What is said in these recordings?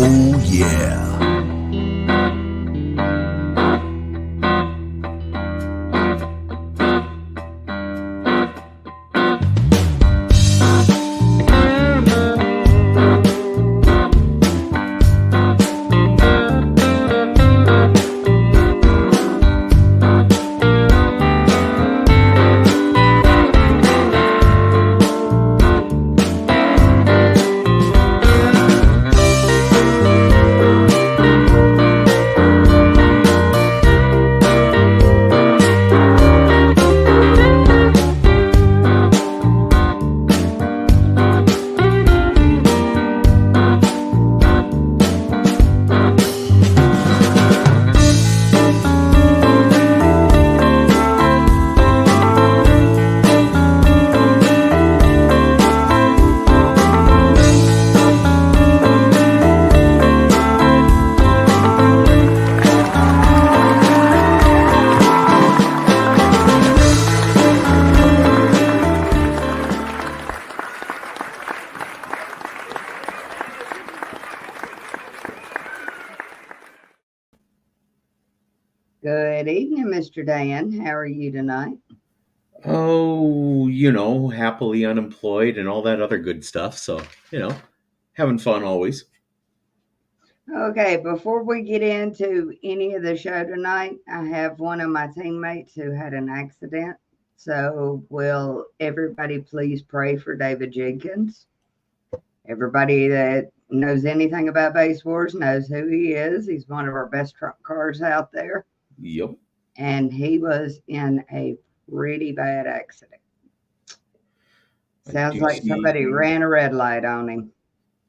Oh, yeah. Good evening, Mr. Dan. How are you tonight? Oh, happily unemployed and all that other good stuff. So, having fun always. Okay, before we get into any of the show tonight, I have one of my teammates who had an accident. So, will everybody please pray for David Jenkins? Everybody that knows anything about Base Wars knows who he is. He's one of our best truck cars out there. Yep. And he was in a pretty bad accident. Sounds like somebody ran a red light on him.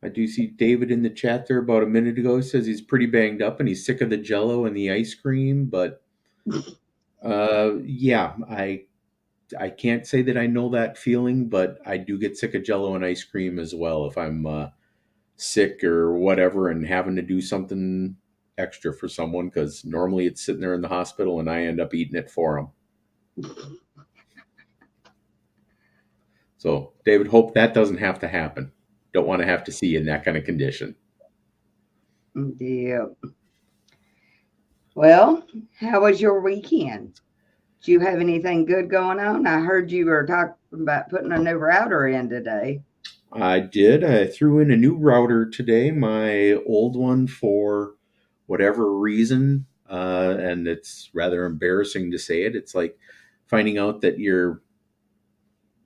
I do see David in the chat there about a minute ago. He says he's pretty banged up and he's sick of the Jello and the ice cream. But yeah, I can't say that I know that feeling, but I do get sick of Jello and ice cream as well if I'm sick or whatever and having to do something extra for someone, because normally it's sitting there in the hospital and I end up eating it for them. So, David, hope that doesn't have to happen. Don't want to have to see you in that kind of condition. Yeah. Well, how was your weekend? Do you have anything good going on? I heard you were talking about putting a new router in today. I did. I threw in a new router today. My old one, for whatever reason, and it's rather embarrassing to say it, it's like finding out that your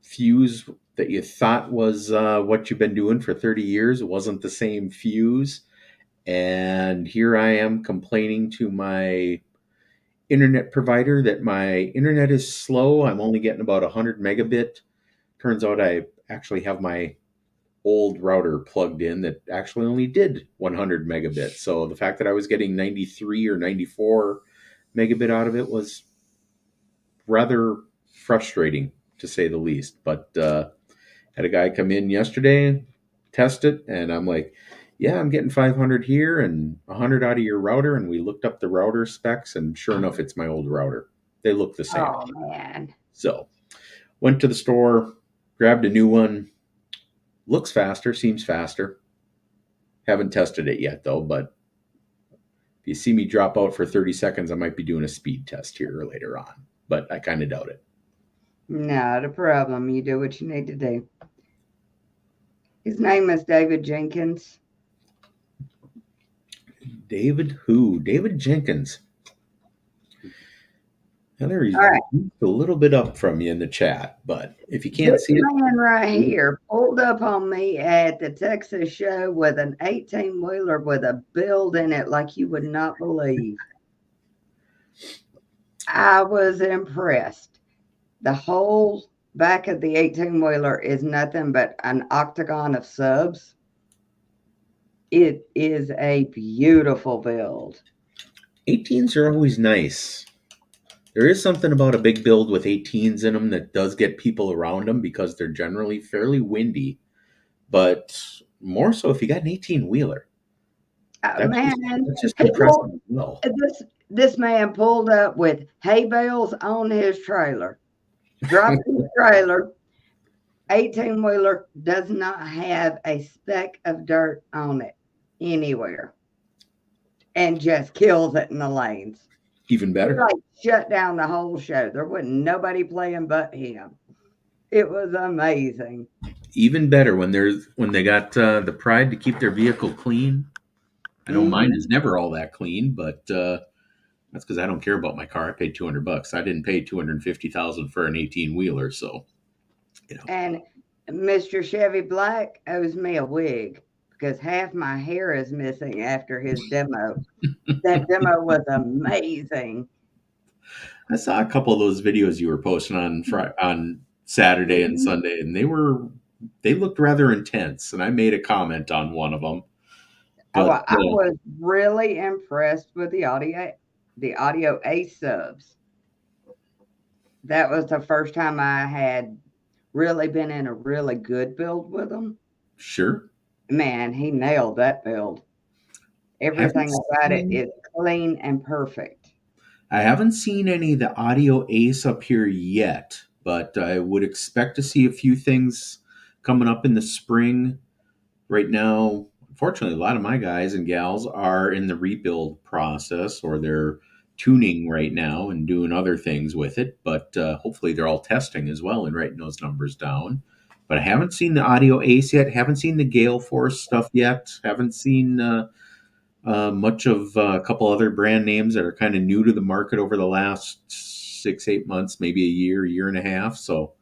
fuse that you thought was what you've been doing for 30 years. It wasn't the same fuse. And here I am complaining to my internet provider that my internet is slow. I'm only getting about 100 megabit. Turns out I actually have my old router plugged in that actually only did 100 megabits. So the fact that I was getting 93 or 94 megabit out of it was rather frustrating, to say the least. But had a guy come in yesterday, test it, and I'm like, yeah, I'm getting 500 here and 100 out of your router. And we looked up the router specs, and sure enough, it's my old router. They look the same. Oh man. So went to the store, grabbed a new one. Looks faster, seems faster. Haven't tested it yet, though, but if you see me drop out for 30 seconds, I might be doing a speed test here later on, but I kind of doubt it. Not a problem. You do what you need to do. His name is David Jenkins. David who? David Jenkins. Now there he's All a little bit up from you in the chat, but if you can't This see it, man right here pulled up on me at the Texas show with an 18-wheeler with a build in it like you would not believe. I was impressed. The whole back of the 18-wheeler is nothing but an octagon of subs. It is a beautiful build. 18s are always nice. There is something about a big build with 18s in them that does get people around them because they're generally fairly windy, but more so if you got an 18-wheeler. Man, that's just impressive. Well, this man pulled up with hay bales on his trailer, dropped his trailer. 18-wheeler does not have a speck of dirt on it anywhere, and just kills it in the lanes. Even better. Like shut down the whole show. There wasn't nobody playing but him. It was amazing. Even better when they got the pride to keep their vehicle clean. I know mine is never all that clean, but that's because I don't care about my car. I paid $200. I didn't pay $250,000 for an 18-wheeler, so you know. And Mr. Chevy Black owes me a wig because half my hair is missing after his demo. That demo was amazing. I saw a couple of those videos you were posting on Saturday and Sunday, and they looked rather intense. And I made a comment on one of them. But, I was really impressed with the audio A subs. That was the first time I had really been in a really good build with them. Sure. Man, he nailed that build. Everything about it is clean and perfect. I haven't seen any of the audio ace up here yet, but I would expect to see a few things coming up in the spring. Right now, unfortunately, a lot of my guys and gals are in the rebuild process, or they're tuning right now and doing other things with it, but hopefully they're all testing as well and writing those numbers down. But I haven't seen the audio ace yet, haven't seen the Gale Force stuff yet, haven't seen much of a couple other brand names that are kind of new to the market over the last 6-8 months, maybe a year and a half. So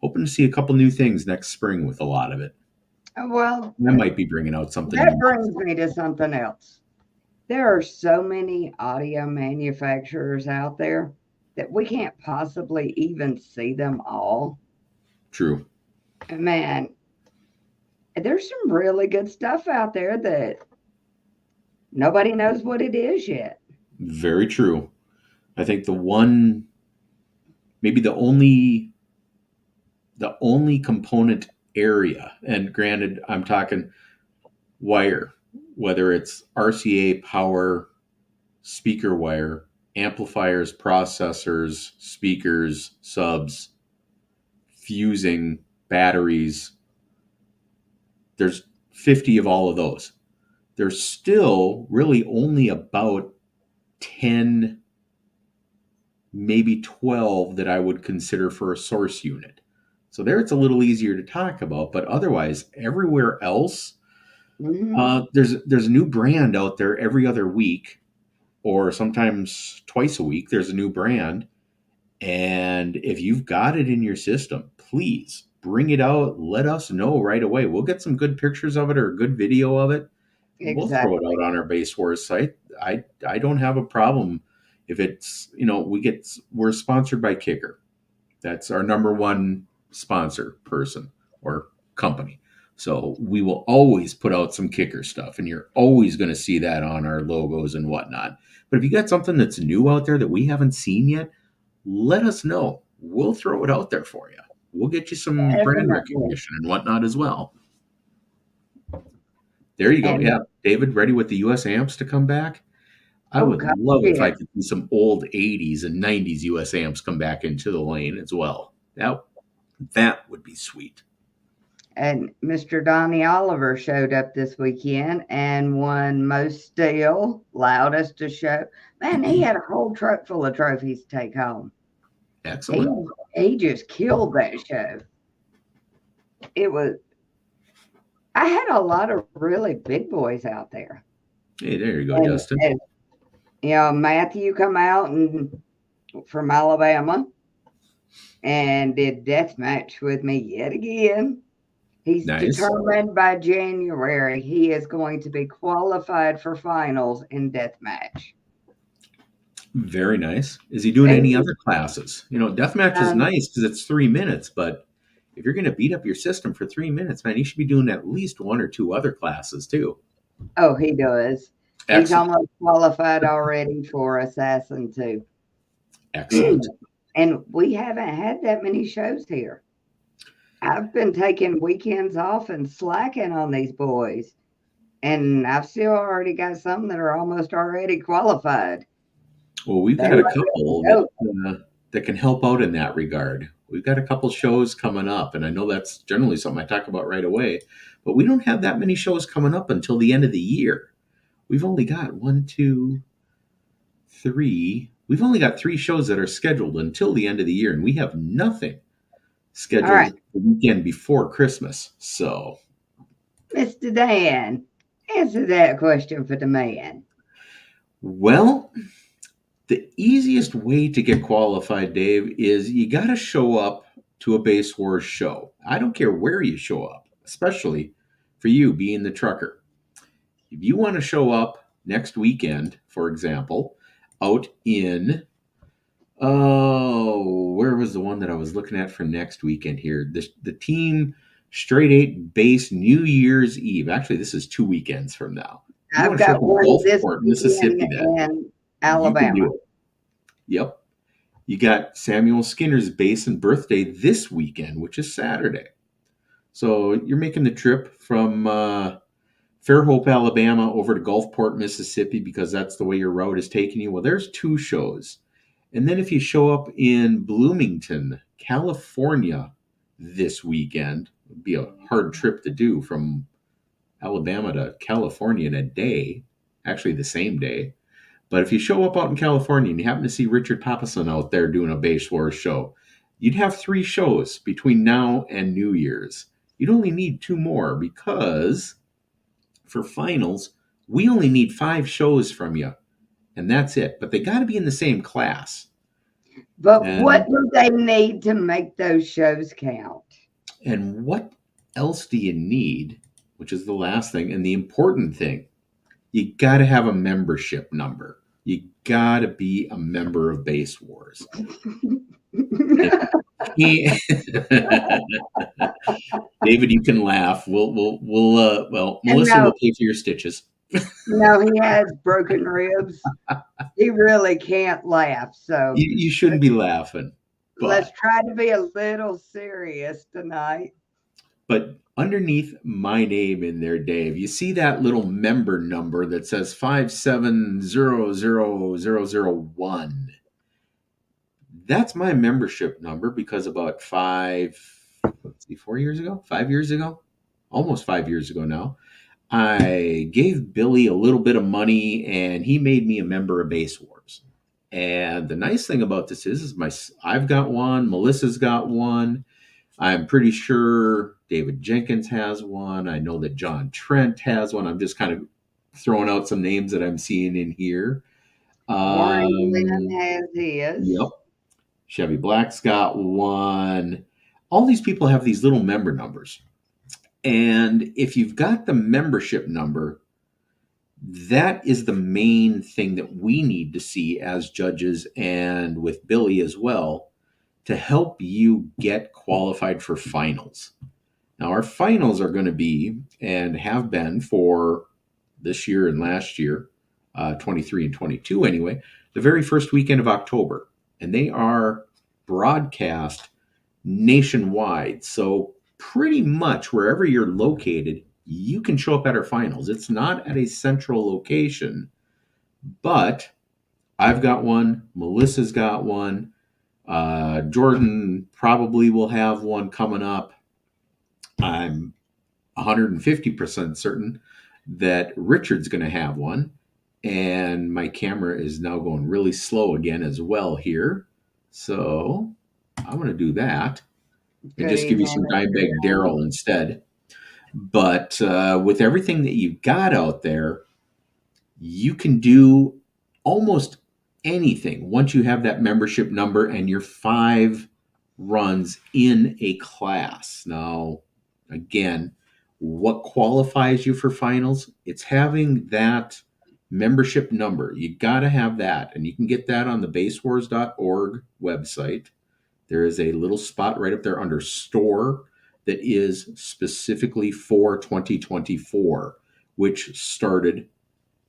hoping to see a couple new things next spring with a lot of it. Well, I might be bringing out something. That brings me to something else. There are so many audio manufacturers out there that we can't possibly even see them all. True. Man, there's some really good stuff out there that nobody knows what it is yet. Very true. I think maybe the only component area, and granted, I'm talking wire, whether it's RCA power, speaker wire, amplifiers, processors, speakers, subs, fusing, batteries. There's 50 of all of those. There's still really only about 10, maybe 12 that I would consider for a source unit. So there it's a little easier to talk about, but otherwise everywhere else, there's a new brand out there every other week, or sometimes twice a week. There's a new brand, and if you've got it in your system, please bring it out. Let us know right away. We'll get some good pictures of it or a good video of it. We'll throw it Exactly. out on our Base Wars site. I don't have a problem if it's, we're sponsored by Kicker. That's our number one sponsor person or company. So we will always put out some Kicker stuff, and you're always going to see that on our logos and whatnot. But if you got something that's new out there that we haven't seen yet, let us know. We'll throw it out there for you. We'll get you some brand Definitely. recognition and whatnot as well. There you go. And Yeah, David, ready with the US amps to come back? I oh would gosh, love if I yes. could see some old 80s and 90s US amps come back into the lane as well. That would be sweet. And Mr. Donnie Oliver showed up this weekend and won most steel, loudest to show. Man, he had a whole truck full of trophies to take home. He Excellent. he just killed that show. It was I had a lot of really big boys out there. Hey, there you go, And, Justin. and Matthew come out and from Alabama and did death match with me yet again. He's Nice. determined by January he is going to be qualified for finals in deathmatch. Very nice. Is he doing any other classes? Deathmatch is Um, nice because it's 3 minutes, but if you're going to beat up your system for 3 minutes, man, you should be doing at least one or two other classes too. oh, he does. He's Excellent. almost qualified already for Assassin 2. Excellent. And we haven't had that many shows here. I've been taking weekends off and slacking on these boys. And I've still already got some that are almost already qualified. Well, we've They're got a ready couple to go. that can help out in that regard. We've got a couple shows coming up, and I know that's generally something I talk about right away, but we don't have that many shows coming up until the end of the year. We've only got one, two, three. We've only got 3 shows that are scheduled until the end of the year, and we have nothing All right, scheduled the weekend before Christmas. So, Mr. Dan, answer that question for the man. well, the easiest way to get qualified, Dave, is you got to show up to a Base Wars show. I don't care where you show up, especially for you being the trucker. If you want to show up next weekend, for example, out in, oh, where was the one that I was looking at for next weekend here? The team Straight 8 Base New Year's Eve. Actually, this is 2 weekends from now. You I've want to show up got in one this Gulfport, weekend Mississippi, then in you can Alabama. do it. Yep. You got Samuel Skinner's base and birthday this weekend, which is Saturday. So you're making the trip from Fairhope, Alabama, over to Gulfport, Mississippi, because that's the way your route is taking you. Well, there's 2 shows. And then if you show up in Bloomington, California this weekend, it'd be a hard trip to do from Alabama to California in a day, actually the same day. But if you show up out in California and you happen to see Richard Papason out there doing a Base Wars show, you'd have 3 shows between now and New Year's. You'd only need 2 more because for finals, we only need 5 shows from you, and that's it. But they got to be in the same class. But what And do they need to make those shows count? and what else do you need? Which is the last thing and the important thing. You got to have a membership number. You got to be a member of Base Wars. David, you can laugh. Well, And Melissa will pay for your stitches. no, he has broken ribs. He really can't laugh. So You shouldn't be laughing, let's but try to be a little serious tonight. underneath my name in there, Dave, you see that little member number that says 5700001. That's my membership number because about 4 years ago, 5 years ago, almost 5 years ago now, I gave Billy a little bit of money and he made me a member of Base Wars. And the nice thing about this is I've got one, Melissa's got one. I'm pretty sure David Jenkins has one. I know that John Trent has one. I'm just kind of throwing out some names that I'm seeing in here. Warren Glenn Um, has his. yep. Chevy Black's got one. all these people have these little member numbers. And if you've got the membership number, that is the main thing that we need to see as judges and with Billy as well to help you get qualified for finals. Now, our finals are going to be and have been for this year and last year, 23 and 22 anyway, the very first weekend of October. And they are broadcast nationwide. So, pretty much wherever you're located, you can show up at our finals. It's not at a central location, but I've got one, Melissa's got one, Jordan probably will have one coming up. I'm 150% certain that Richard's going to have one. And my camera is now going really slow again as well here. So I'm going to do that and just give you some Dimebag Daryl instead. But with everything that you've got out there, you can do almost anything once you have that membership number and your 5 runs in a class. Now, again, what qualifies you for finals? It's having that membership number. You got to have that, and you can get that on the basewars.org website. There is a little spot right up there under store that is specifically for 2024, which started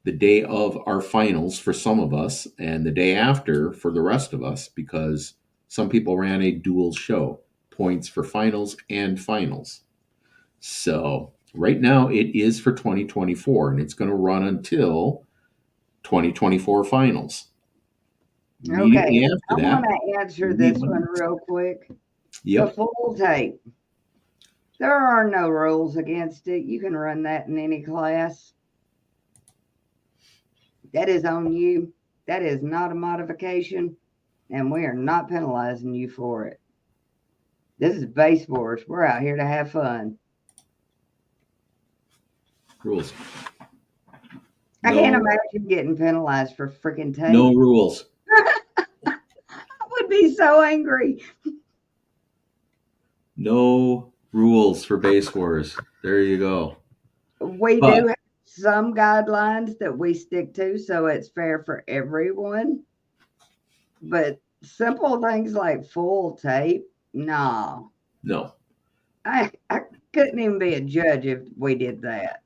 the day of our finals for some of us and the day after for the rest of us, because some people ran a dual show, points for finals and finals. So right now it is for 2024, and it's going to run until 2024 finals. Okay, I want to answer this one real quick. Yep. The full tape. There are no rules against it. You can run that in any class. That is on you. That is not a modification, and we are not penalizing you for it. This is Base Wars. We're out here to have fun. Rules. I can't imagine getting penalized for freaking tape. No rules. I would be so angry. No rules for Base Wars. There you go. We do have some guidelines that we stick to, so it's fair for everyone. But simple things like full tape, no. No. I couldn't even be a judge if we did that.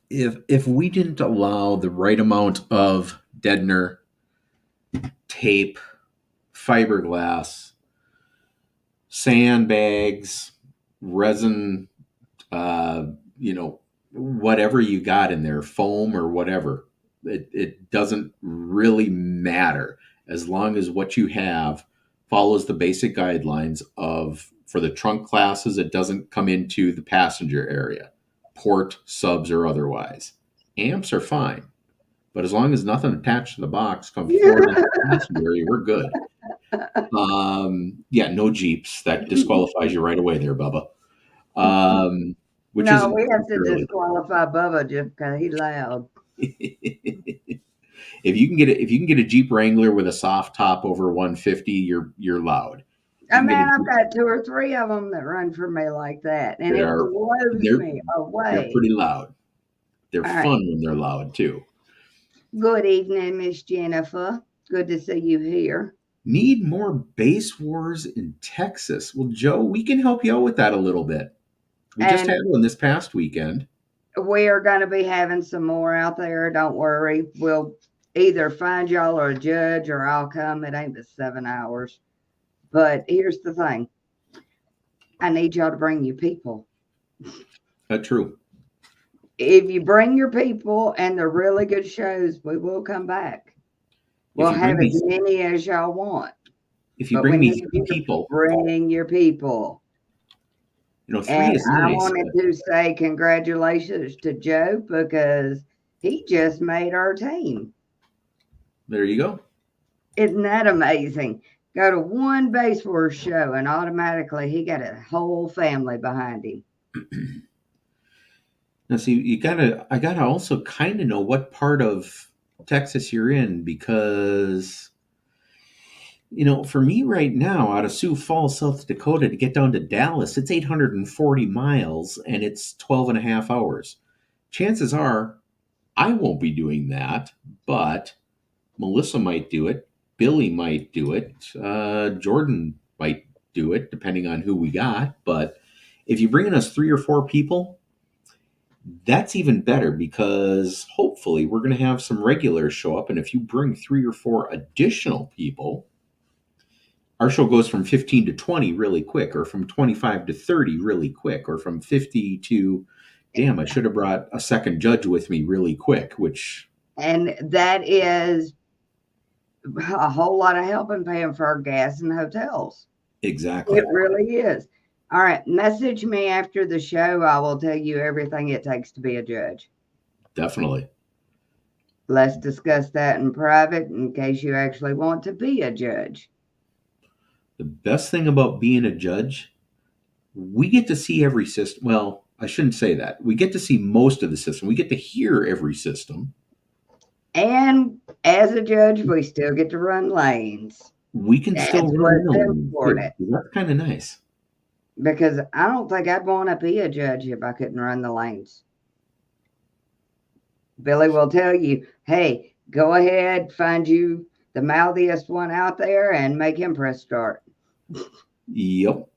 If we didn't allow the right amount of deadener, tape, fiberglass, sandbags, resin, whatever you got in there, foam or whatever, it doesn't really matter as long as what you have follows the basic guidelines of, for the trunk classes, it doesn't come into the passenger area, port, subs, or otherwise. Amps are fine, but as long as nothing attached to the box comes forward into the passenger area, we're good. No Jeeps. That disqualifies you right away there, Bubba. We have to disqualify Bubba just because he's loud. If you can get a Jeep Wrangler with a soft top over 150, you're loud. I've got 2 or 3 of them that run for me like that, and it blows me away. They're pretty loud. They're fun when they're loud too. Good evening, Miss Jennifer. Good to see you here. Need more Base Wars in Texas? Well, Joe, we can help you out with that a little bit. We just had one this past weekend. We are going to be having some more out there. Don't worry. We'll either find y'all or a judge, or I'll come. It ain't but 7 hours. But here's the thing. I need y'all to bring your people. True. If you bring your people and they're really good shows, we will come back. We'll have as many as y'all want. If you bring these people. Bring your people. 3 is nice. I wanted to say congratulations to Joe because he just made our team. There you go. Isn't that amazing? Go to one Base Wars show and automatically he got a whole family behind him. Now, see, I gotta also kind of know what part of Texas you're in, because For me right now, out of Sioux Falls, South Dakota, to get down to Dallas, it's 840 miles and it's 12 and a half hours. Chances are I won't be doing that, but Melissa might do it. Billy might do it. Jordan might do it, depending on who we got. But if you bring in us 3 or 4 people, that's even better because hopefully we're going to have some regulars show up. And if you bring 3 or 4 additional people, our show goes from 15 to 20 really quick, or from 25 to 30 really quick, or from 50 to, damn, I should have brought a second judge with me really quick, which. And that is a whole lot of help in paying for our gas and hotels. Exactly. It really is. All right. Message me after the show. I will tell you everything it takes to be a judge. Definitely. Let's discuss that in private in case you actually want to be a judge. The best thing about being a judge, we get to see every system. Well, I shouldn't say that. We get to see most of the system. We get to hear every system. And as a judge, we still get to run lanes. We can still run the lanes. That's kind of nice. Because I don't think I'd want to be a judge if I couldn't run the lanes. Billy will tell you, hey, go ahead, find you the mouthiest one out there and make him press start. Yep.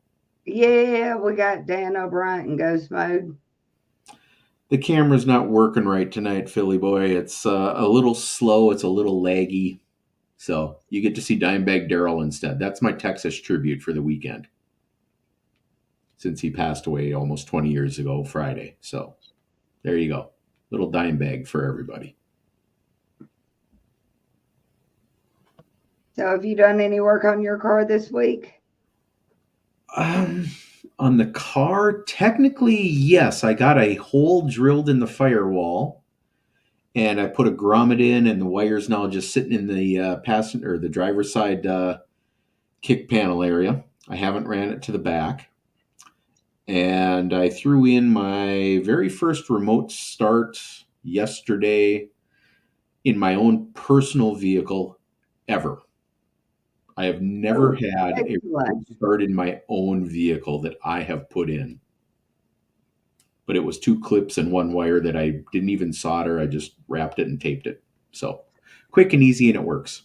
Yeah, we got Dan O'Brien in ghost mode. The camera's not working right tonight, Philly boy. It's a little slow. It's a little laggy. So you get to see Dimebag Darrell instead. That's my Texas tribute for the weekend, since he passed away almost 20 years ago Friday. So there you go. Little Dimebag for everybody. So have you done any work on your car this week? On the car, technically, yes. I got a hole drilled in the firewall, and I put a grommet in, and the wire's now just sitting in the passenger or the driver's side kick panel area. I haven't ran it to the back. And I threw in my very first remote start yesterday in my own personal vehicle ever. I have never had a remote start in my own vehicle that I have put in. But it was 2 clips and 1 wire that I didn't even solder. I just wrapped it and taped it. So quick and easy, and it works.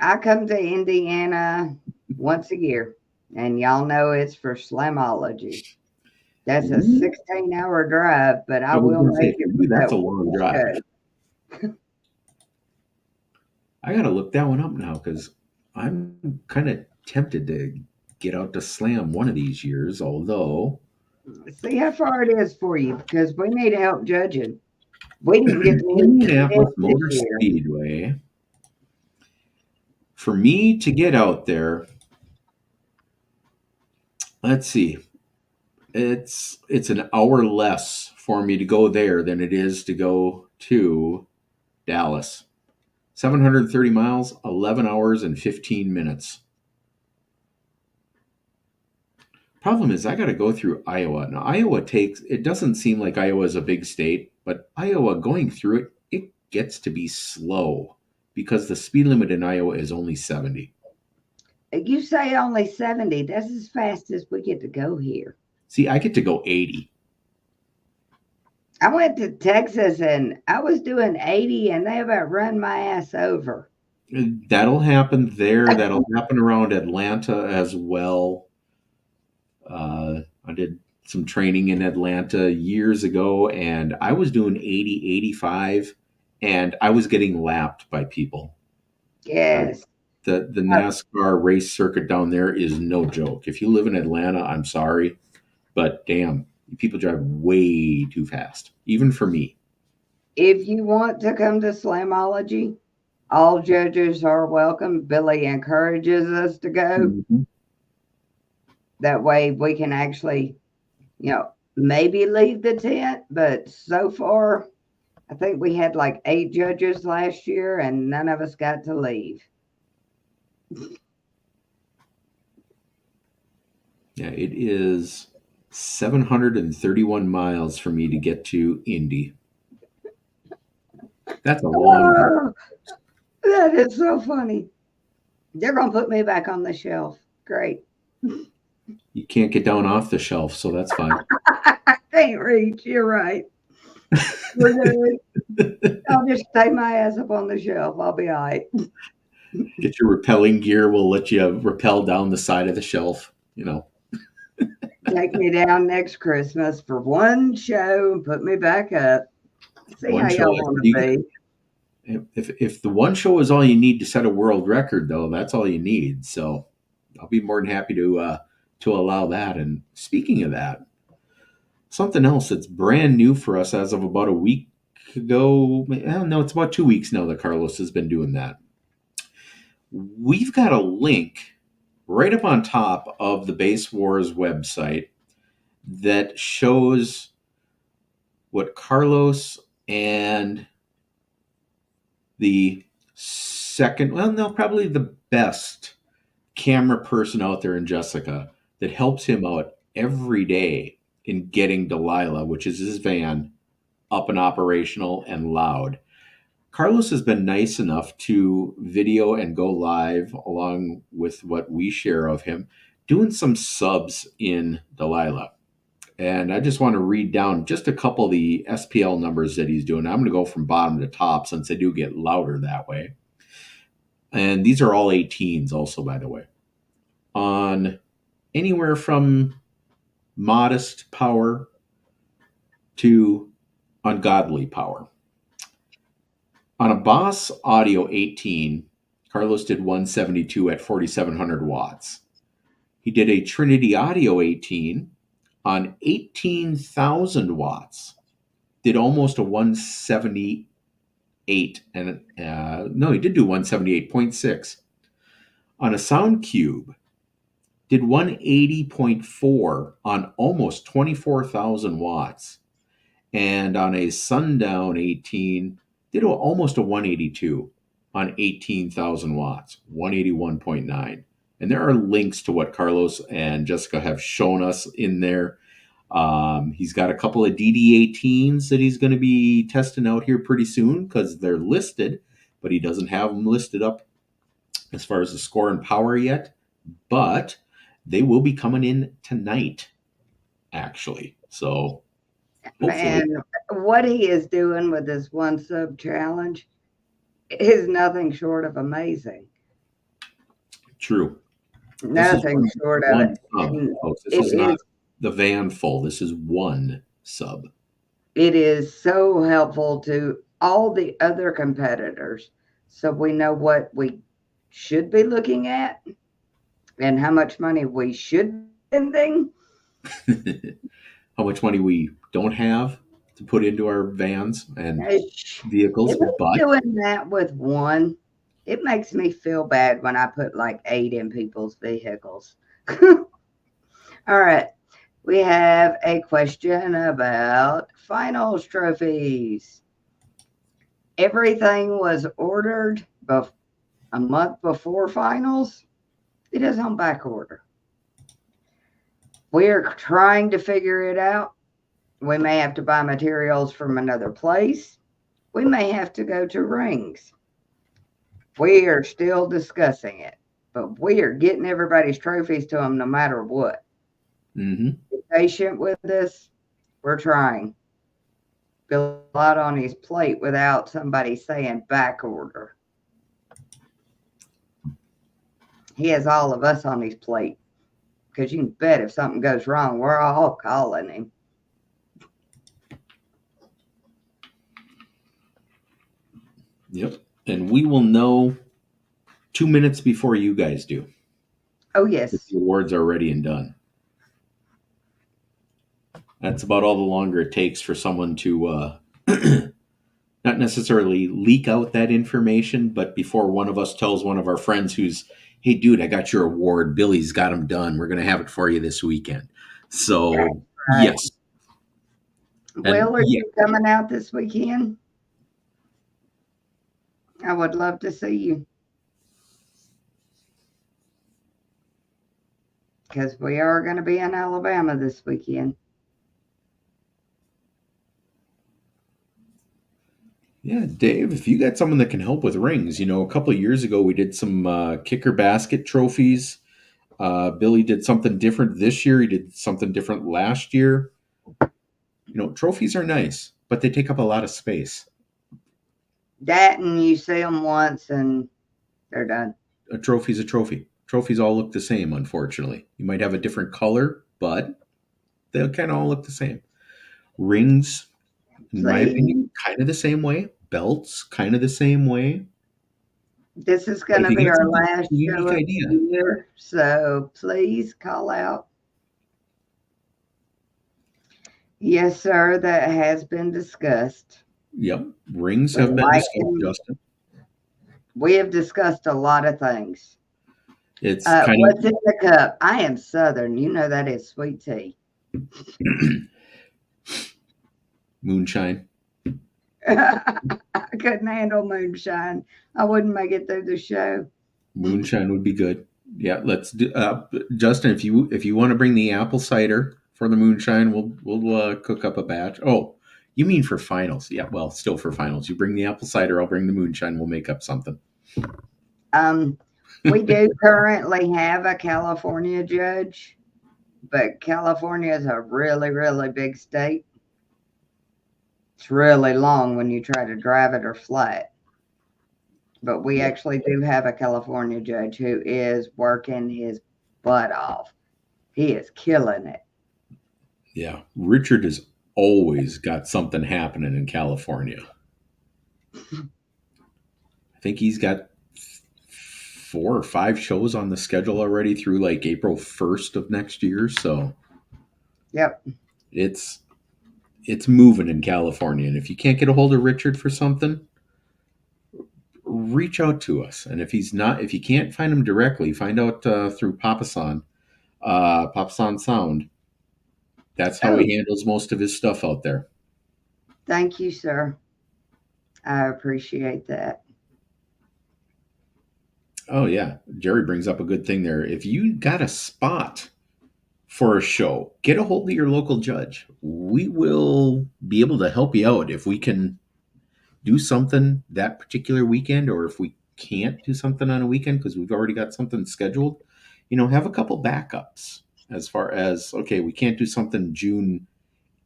I come to Indiana once a year, and y'all know it's for Slamology. That's a 16-hour drive, but I will make it. That's a long drive. I got to look that one up now because I'm kind of tempted to get out to Slam one of these years, although. See how far it is for you, because we need help judging. We didn't get to Indianapolis Motor Speedway. For me to get out there, let's see. It's an hour less for me to go there than it is to go to Dallas. 730 miles, 11 hours and 15 minutes. Problem is, I got to go through Iowa. Now, it doesn't seem like Iowa is a big state, but Iowa, going through it gets to be slow because the speed limit in Iowa is only 70. You say only 70. That's as fast as we get to go here. See, I get to go 80. I went to Texas and I was doing 80 and they about run my ass over. That'll happen there. That'll happen around Atlanta as well. I did some training in Atlanta years ago, and I was doing 80, 85, and I was getting lapped by people. Yes. The NASCAR race circuit down there is no joke. If you live in Atlanta, I'm sorry, but damn, people drive way too fast, even for me. If you want to come to Slamology, all judges are welcome. Billy encourages us to go. Mm-hmm. That way we can actually, maybe leave the tent. But so far, I think we had like 8 judges last year and none of us got to leave. Yeah, it is 731 miles for me to get to Indy. That's a long drive. That is so funny. They're going to put me back on the shelf. Great. You can't get down off the shelf, so that's fine. I can't reach. You're right. We're good. I'll just stay my ass up on the shelf. I'll be all right. Get your rappelling gear. We'll let you rappel down the side of the shelf. Take me down next Christmas for one show and put me back up. See One how show. y'all want to be. If the one show is all you need to set a world record, though, that's all you need. So I'll be more than happy to allow that. And speaking of that, something else that's brand new for us as of about a week ago. No, it's about 2 weeks now that Carlos has been doing that. We've got a link right up on top of the Base Wars website that shows what Carlos and the second, well, no, probably the best camera person out there in Jessica that helps him out every day in getting Delilah, which is his van, up and operational and loud. Carlos has been nice enough to video and go live along with what we share of him, doing some subs in Delilah. And I just want to read down just a couple of the SPL numbers that he's doing. I'm going to go from bottom to top since they do get louder that way. And these are all 18s also, by the way. On anywhere from modest power to ungodly power. On a Boss Audio 18, Carlos did 172 at 4,700 watts. He did a Trinity Audio 18 on 18,000 watts. Did almost a 178 and no, he did do 178.6. On a Soundcube, did 180.4 on almost 24,000 watts. And on a Sundown 18, did almost a 182 on 18,000 watts, 181.9. And there are links to what Carlos and Jessica have shown us in there. He's got a couple of DD18s that he's going to be testing out here pretty soon because they're listed, but he doesn't have them listed up as far as the score and power yet. But they will be coming in tonight, actually. So hopefully. And what he is doing with this one sub challenge is nothing short of amazing. True. Nothing short of it. This is not the van full. This is one sub. It is so helpful to all the other competitors, so we know what we should be looking at and how much money we should be spending. How much money we don't have to put into our vans and vehicles. But doing that with one, it makes me feel bad when I put like 8 in people's vehicles. All right. We have a question about finals trophies. Everything was ordered a month before finals. It is on back order. We're trying to figure it out. We may have to buy materials from another place. We may have to go to rings. We are still discussing it, but we are getting everybody's trophies to them no matter what. Mm-hmm. Be patient with us. We're trying. Fill a lot on his plate without somebody saying back order. He has all of us on his plate because you can bet if something goes wrong, we're all calling him. Yep. And we will know 2 minutes before you guys do. Oh, yes. The awards are ready and done. That's about all the longer it takes for someone to not necessarily leak out that information, but before one of us tells one of our friends who's, hey, dude, I got your award. Billy's got them done. We're going to have it for you this weekend. So, right. Yes. Will, are you coming out this weekend? I would love to see you. Because we are going to be in Alabama this weekend. Yeah, Dave, if you got someone that can help with rings, a couple of years ago we did some kicker basket trophies. Billy did something different this year. He did something different last year. Trophies are nice, but they take up a lot of space. That and you see them once and they're done. A trophy's a trophy. Trophies all look the same, unfortunately. You might have a different color, but they kind of all look the same. Rings, in my opinion, See, kind of the same way. Belts, kind of the same way. this is But going if to you be got our something last a show unique of idea, the year, so please call out. Yes, sir, that has been discussed. yep, rings The have been discussed, lighting, Justin. we have discussed a lot of things. It's kind What's in the cup? I am Southern. You know that is sweet tea. of moonshine. I couldn't handle moonshine. I wouldn't make it through the show. Moonshine would be good. Yeah, let's do. Justin, if you want to bring the apple cider for the moonshine, we'll cook up a batch. Oh, you mean for finals? Yeah, well, still for finals. You bring the apple cider, I'll bring the moonshine. We'll make up something. We do currently have a California judge, but California is a really, really big state. It's really long when you try to drive it or fly it. But we Yeah. actually do have a California judge who is working his butt off. He is killing it. Yeah, Richard has always got something happening in California. I think he's got 4 or 5 shows on the schedule already through like April 1st of next year. So Yep. it's it's moving in California. And if you can't get a hold of Richard for something, reach out to us. And if you can't find him directly, find out through Papasan, Papasan Sound. That's how Oh, he handles most of his stuff out there. thank you, sir. I appreciate that. Oh yeah, Jerry brings up a good thing there. If you got a spot for a show, get a hold of your local judge. We will be able to help you out if we can do something that particular weekend, or if we can't do something on a weekend because we've already got something scheduled. Have a couple backups as far as, okay, we can't do something June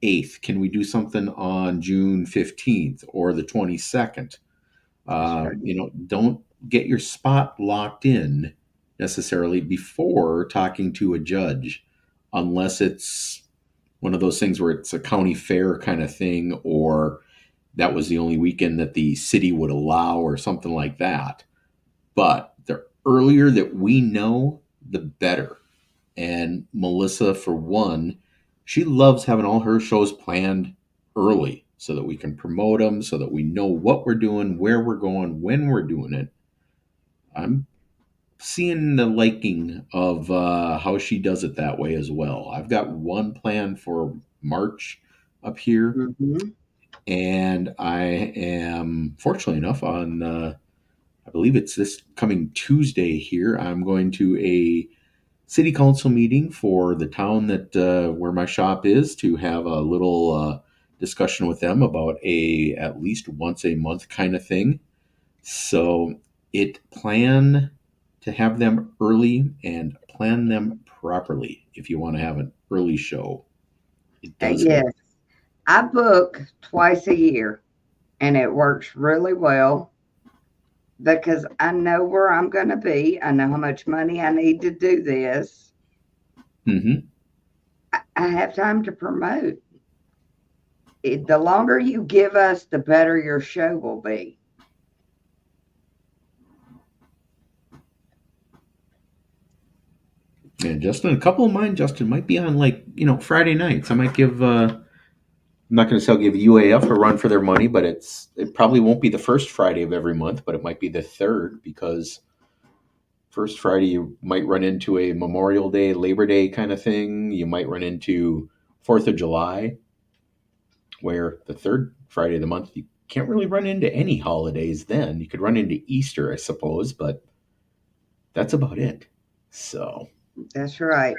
8th. Can we do something on June 15th or the 22nd? That's right. Don't get your spot locked in necessarily before talking to a judge, unless it's one of those things where it's a county fair kind of thing, or that was the only weekend that the city would allow, or something like that. But the earlier that we know, the better. And Melissa, for one, she loves having all her shows planned early so that we can promote them, so that we know what we're doing, where we're going, when we're doing it. I'm seeing the liking of how she does it that way as well. I've got one plan for March up here, Mm-hmm. and I am fortunately enough on, I believe it's this coming Tuesday here. I'm going to a city council meeting for the town that where my shop is, to have a little discussion with them about a at least once a month kind of thing. So it plan to have them early and plan them properly if you want to have an early show. It does help. Yes, I book twice a year and it works really well because I know where I'm going to be. I know how much money I need to do this. Hmm. I have time to promote. The longer you give us, the better your show will be. And Justin, a couple of mine, Justin, might be on like Friday nights. I might give. I'm not going to say I'll give UAF a run for their money, but it probably won't be the first Friday of every month, but it might be the third, because first Friday you might run into a Memorial Day, Labor Day kind of thing. You might run into 4th of July, where the third Friday of the month you can't really run into any holidays then. You could run into Easter, I suppose, but that's about it. So, That's right.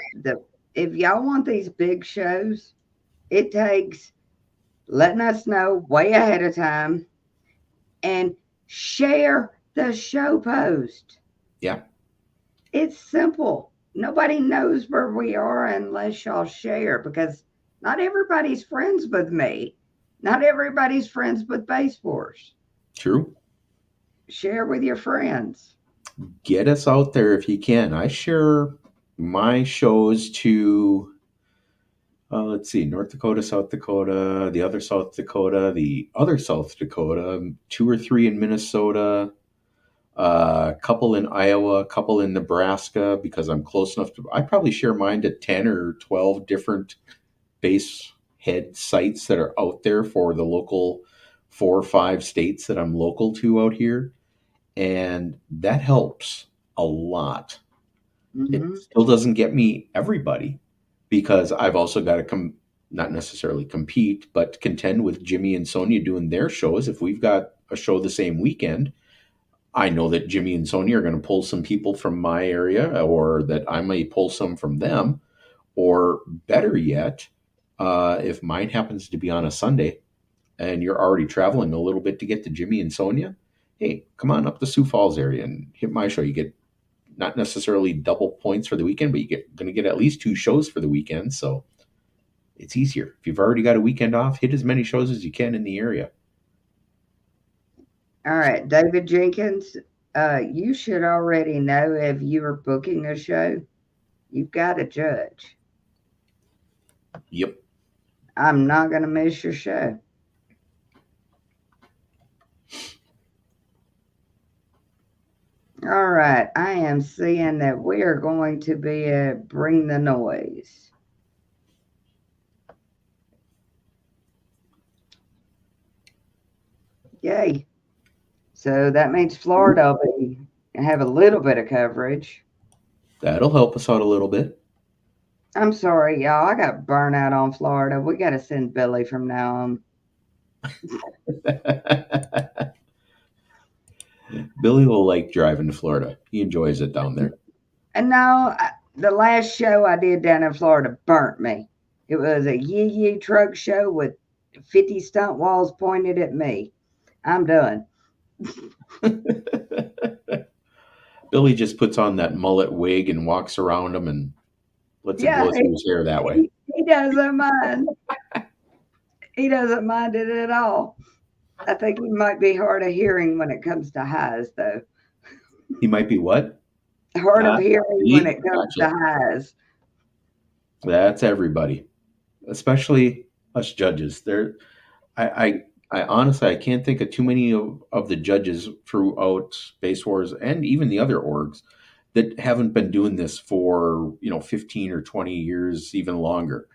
If y'all want these big shows, it takes letting us know way ahead of time. and share the show post. Yeah, It's simple. Nobody knows where we are unless y'all share because not everybody's friends with me. Not everybody's friends with Base Wars. true. Share with your friends. Get us out there if you can. I share my shows to, let's see, North Dakota, South Dakota, the other South Dakota, the other South Dakota, two or three in Minnesota, a couple in Iowa, a couple in Nebraska, because I'm close enough to. I probably share mine to 10 or 12 different base head sites that are out there for the local 4 or 5 states that I'm local to out here. And that helps a lot. It Hmm. still doesn't get me everybody because I've also got to not necessarily compete, but contend with Jimmy and Sonia doing their shows. If we've got a show the same weekend, I know that Jimmy and Sonia are going to pull some people from my area, or that I may pull some from them. Or better yet, if mine happens to be on a Sunday and you're already traveling a little bit to get to Jimmy and Sonia, hey, come on up to Sioux Falls area and hit my show. You get not necessarily double points for the weekend, but you're going to get at least 2 shows for the weekend. So it's easier. If you've already got a weekend off, hit as many shows as you can in the area. All right, David Jenkins, you should already know if you are booking a show, you've got a judge. Yep. I'm not going to miss your show. All right, I am seeing that we are going to be at Bring the Noise. Yay. So that means Florida will have a little bit of coverage. That'll help us out a little bit. I'm sorry, y'all. I got burnt out on Florida. We got to send Billy from now on. Billy will like driving to Florida. He enjoys it down there. And now, the last show I did down in Florida burnt me. It was a yee yee truck show with 50 stunt walls pointed at me. I'm done. Billy just puts on that mullet wig and walks around him and lets it Yeah, blow through his hair that way. he doesn't mind. He doesn't mind it at all. I think he might be hard of hearing when it comes to highs, though. He might be what? Hard of hearing when See? it comes to Gotcha. highs. That's everybody, especially us judges. I honestly I can't think of too many of the judges throughout Base Wars and even the other orgs that haven't been doing this for 15 or 20 years, even longer.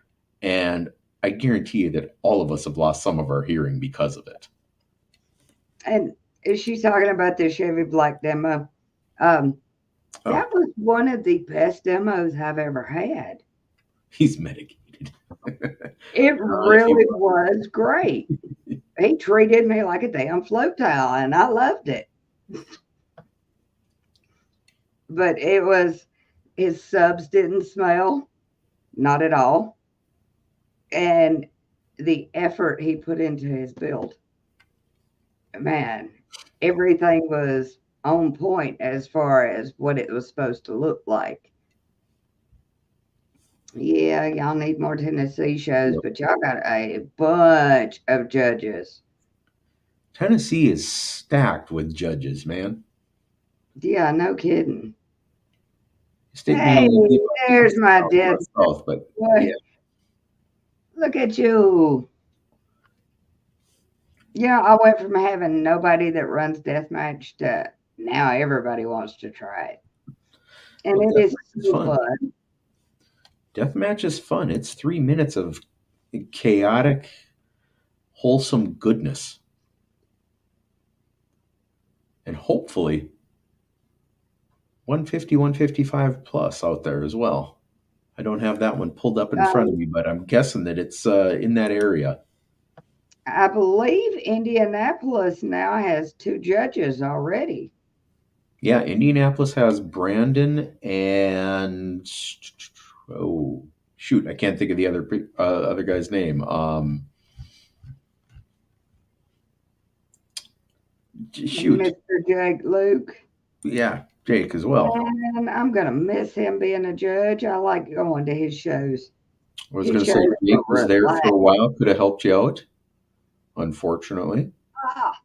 And I guarantee you that all of us have lost some of our hearing because of it. And is she talking about the Chevy Black demo? Um, Oh, that was one of the best demos I've ever had. he's medicated. It If he really was great. He treated me like a damn float towel, and I loved it. But it was his subs didn't smell, not at all, and the effort he put into his build, man, everything was on point as far as what it was supposed to look like. Yeah, y'all need more Tennessee shows, but y'all got a bunch of judges. Tennessee is stacked with judges, man. Yeah, no kidding. State may Hey, only be about there's 50 my miles dead south, but boy. yeah, Look at you. Yeah, I went from having nobody that runs deathmatch to now everybody wants to try it. And well, it is deathmatch is so fun. fun. Deathmatch is fun. It's 3 minutes of chaotic, wholesome goodness, and hopefully 150, 155 plus out there as well. I don't have that one pulled up in front of Um, me, but I'm guessing that it's in that area. I believe Indianapolis now has two judges already. Yeah, Indianapolis has Brandon and oh shoot, I can't think of the other guy's name. Shoot. Mr. Jake Luke. Yeah, Jake as well. Man, I'm gonna miss him being a judge. I like going to his shows. I was His going to shows say are Jake was there for a while, could have helped you out. Unfortunately. Ah,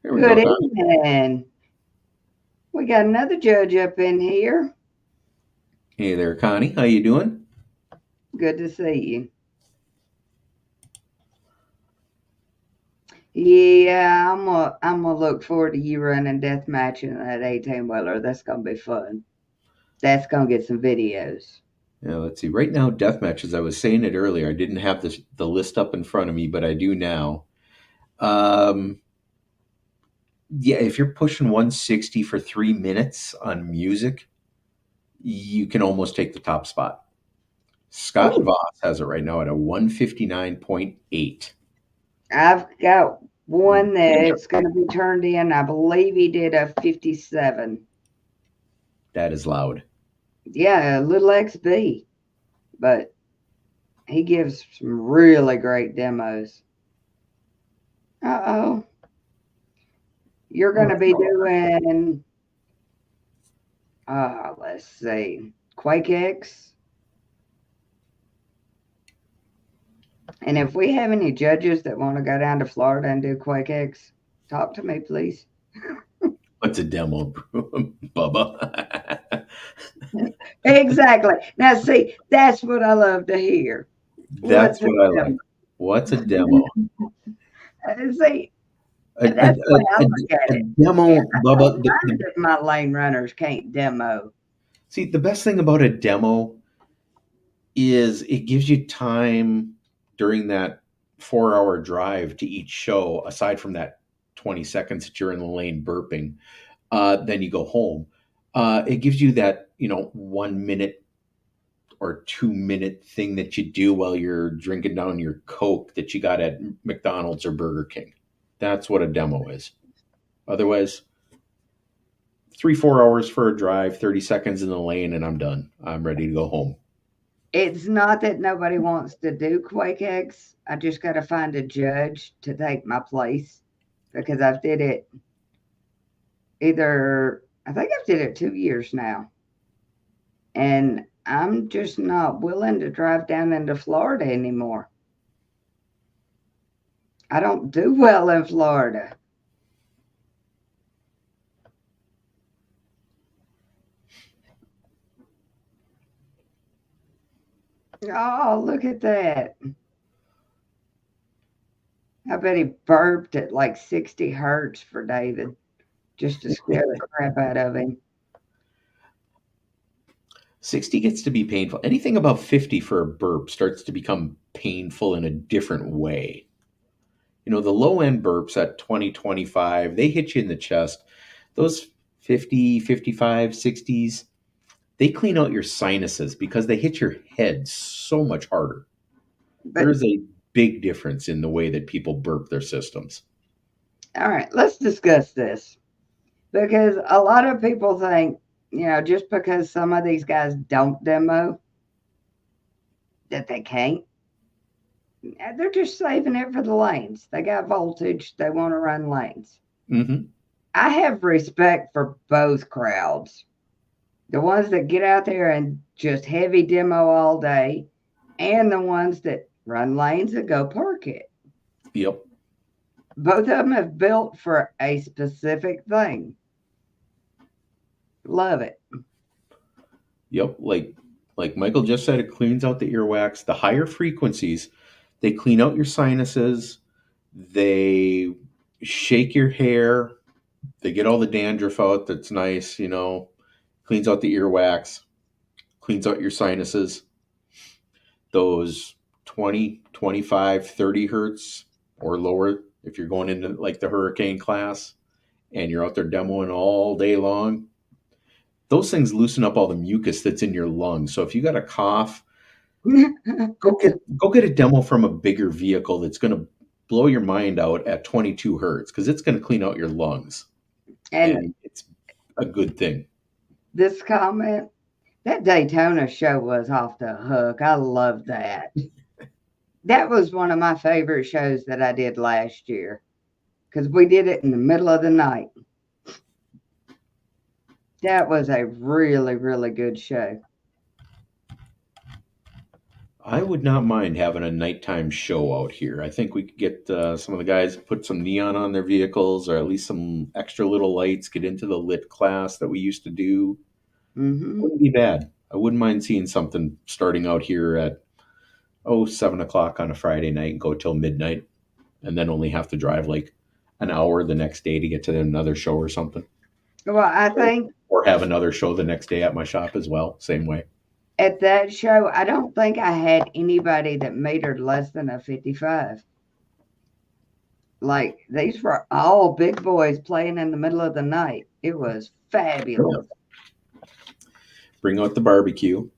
There we good go. evening. We got another judge up in here. Hey there, Connie. How you doing? Good to see you. Yeah, I'm gonna look forward to you running death match in that 18 wheeler. That's gonna be fun. That's gonna get some videos. Yeah, let's see. Right now, death matches. I was saying it earlier. I didn't have the list up in front of me, but I do now. Yeah, if you're pushing 160 for 3 minutes on music, you can almost take the top spot. Scott Ooh. Voss has it right now at a 159.8. I've got one that's gonna be turned in. I believe he did a 57. That is loud. Yeah, a little XB, but he gives some really great demos. Uh-oh. You're going to be doing, let's see, Quake X. And if we have any judges that want to go down to Florida and do Quake X, talk to me, please. What's a demo, Bubba? Exactly. Now, see, that's what I love to hear. That's what I like. What's a demo? See, that's the way I look at it. Demo, Bubba. My lane runners can't demo. See, the best thing about a demo is it gives you time during that 4-hour drive to each show, aside from that 20 seconds that you're in the lane burping, then you go home. It gives you that, 1 minute or 2 minute thing that you do while you're drinking down your Coke that you got at McDonald's or Burger King. That's what a demo is. Otherwise, 3-4 hours for a drive, 30 seconds in the lane, and I'm done. I'm ready to go home. It's not that nobody wants to do Quake X. I just got to find a judge to take my place because I've did it I think I've did it 2 years now. And I'm just not willing to drive down into Florida anymore. I don't do well in Florida. Oh, look at that. I bet he burped at like 60 hertz for David just to scare the crap out of him. 60 gets to be painful. Anything above 50 for a burp starts to become painful in a different way. The low end burps at 20, 25, they hit you in the chest. Those 50, 55, 60s, they clean out your sinuses because they hit your head so much harder. There's a big difference in the way that people burp their systems. All right, let's discuss this because a lot of people think, just because some of these guys don't demo, that they can't. They're just saving it for the lanes. They got voltage. They want to run lanes. Mm-hmm. I have respect for both crowds. The ones that get out there and just heavy demo all day, and the ones that run lanes and go park it. Yep. Both of them have built for a specific thing. Love it. Yep. Like Michael just said, it cleans out the earwax. The higher frequencies, they clean out your sinuses. They shake your hair. They get all the dandruff out. That's nice, cleans out the earwax, cleans out your sinuses. Those 20, 25, 30 hertz or lower, if you're going into like the hurricane class and you're out there demoing all day long, those things loosen up all the mucus that's in your lungs. So if you got a cough, go get a demo from a bigger vehicle that's going to blow your mind out at 22 hertz because it's going to clean out your lungs. And it's a good thing. This comment, that Daytona show was off the hook. I love that. That was one of my favorite shows that I did last year. because we did it in the middle of the night. That was a really, really good show. I would not mind having a nighttime show out here. I think we could get some of the guys put some neon on their vehicles, or at least some extra little lights. Get into the lit class that we used to do. Hmm. Wouldn't be bad. I wouldn't mind seeing something starting out here at 7 o'clock on a Friday night and go till midnight, and then only have to drive like an hour the next day to get to another show or something. Well, I think Or have another show the next day at my shop as well. Same way. at that show, I don't think I had anybody that metered less than a 55. Like, these were all big boys playing in the middle of the night. It was fabulous. Bring out the barbecue.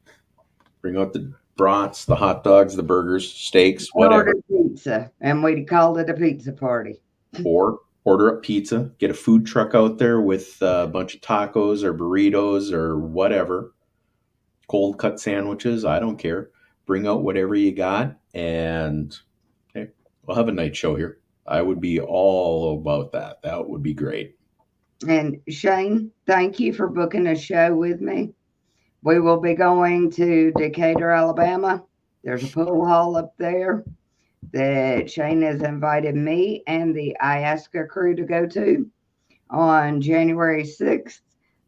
Bring out the brats, the hot dogs, the burgers, steaks, whatever. Ordered pizza, and we called it a pizza party. Or order up pizza. Get a food truck out there with a bunch of tacos or burritos or whatever. Cold cut sandwiches. I don't care. Bring out whatever you got, and hey, we'll have a night show here. I would be all about that. That would be great. And Shane, thank you for booking a show with me. We will be going to Decatur, Alabama. There's a pool hall up there that Shane has invited me and the Iasca crew to go to on January 6th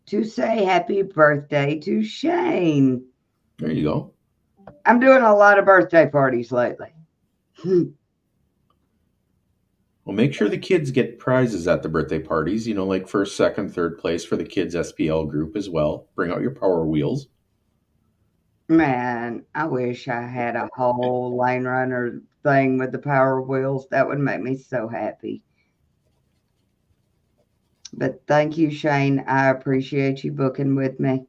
to say happy birthday to Shane. There you go. I'm doing a lot of birthday parties lately. Well, make sure the kids get prizes at the birthday parties, like first, second, third place for the kids' SPL group as well. Bring out your Power Wheels. Man, I wish I had a whole lane runner thing with the Power Wheels. That would make me so happy. But thank you, Shane. I appreciate you booking with me.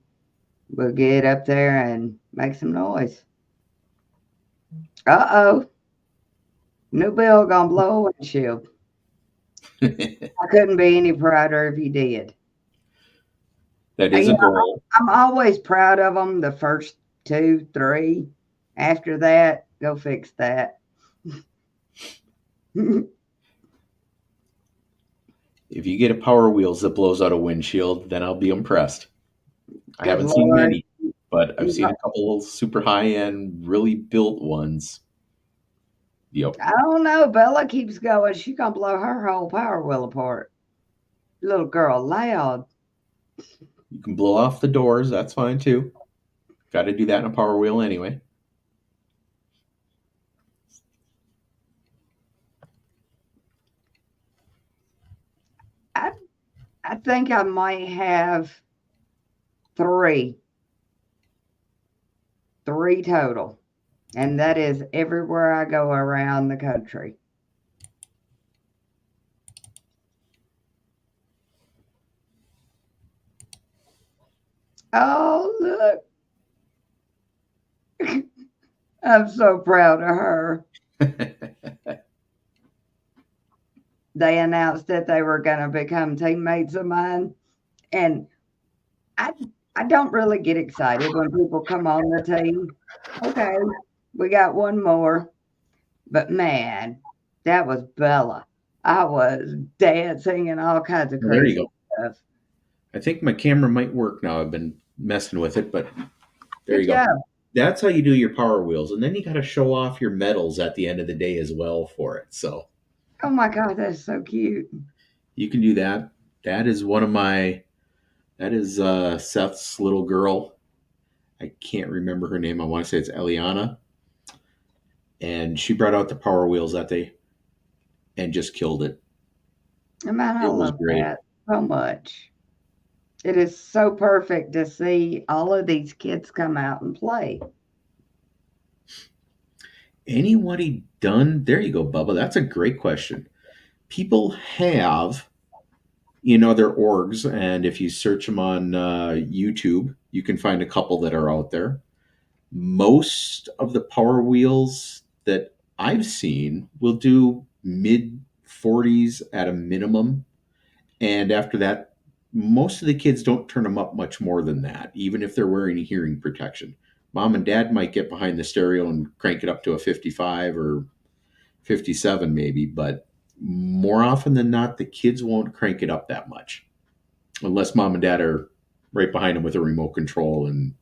We'll get up there and make some noise. Uh-oh. New Bill gonna blow a windshield. I couldn't be any prouder if he did. That is a goal. I'm always proud of them the first 2, 3. After that, go fix that. If you get a Power Wheels that blows out a windshield, then I'll be impressed. I haven't seen many, but I've seen a couple of super high-end, really built ones. Yep. I don't know. Bella keeps going. She's going to blow her whole Power Wheel apart. Little girl, loud. You can blow off the doors. That's fine, too. Got to do that in a Power Wheel anyway. I think I might have 3. 3 total. And that is everywhere I go around the country. Oh, look. I'm so proud of her. They announced that they were going to become teammates of mine. And I don't really get excited when people come on the team. Okay, we got one more. But man, that was Bella. I was dancing and all kinds of There you crazy go. stuff. I think my camera might work now. I've been messing with it, but there Good you go. job. That's how you do your Power Wheels. And then you got to show off your medals at the end of the day as well for it. So Oh my God, that's so cute. you can do that. That is Seth's little girl. I can't remember her name. I want to say it's Eliana. And she brought out the Power Wheels that day and just killed it. Man, I It was love great. that so much. It is so perfect to see all of these kids come out and play. Anybody done? There you go, Bubba. That's a great question. People have their orgs, and if you search them on YouTube, you can find a couple that are out there. Most of the Power Wheels that I've seen will do mid 40s at a minimum, and after that, most of the kids don't turn them up much more than that, even if they're wearing hearing protection. Mom and dad might get behind the stereo and crank it up to a 55 or 57 maybe, but more often than not, the kids won't crank it up that much unless mom and dad are right behind them with a remote control and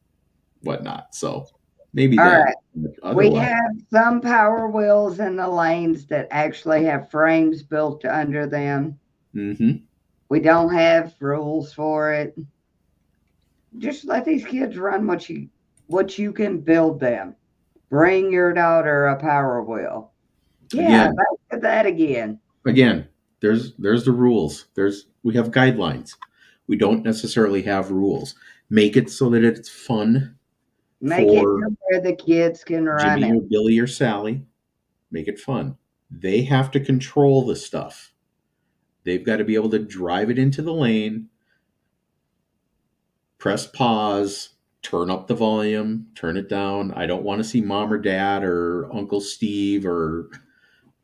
whatnot. So maybe All that. right. We Otherwise, have some Power Wheels in the lanes that actually have frames built under them. mm-hmm. We don't have rules for it. Just let these kids run what you can build them. Bring your daughter a Power Wheel. Yeah, Again, back to that again. there's the rules. We have guidelines. We don't necessarily have rules. Make it so that it's fun Make it for to where the kids can run Jimmy it. or Billy or Sally. Make it fun. They have to control the stuff. They've got to be able to drive it into the lane, press pause, turn up the volume, turn it down. I don't want to see mom or dad or Uncle Steve or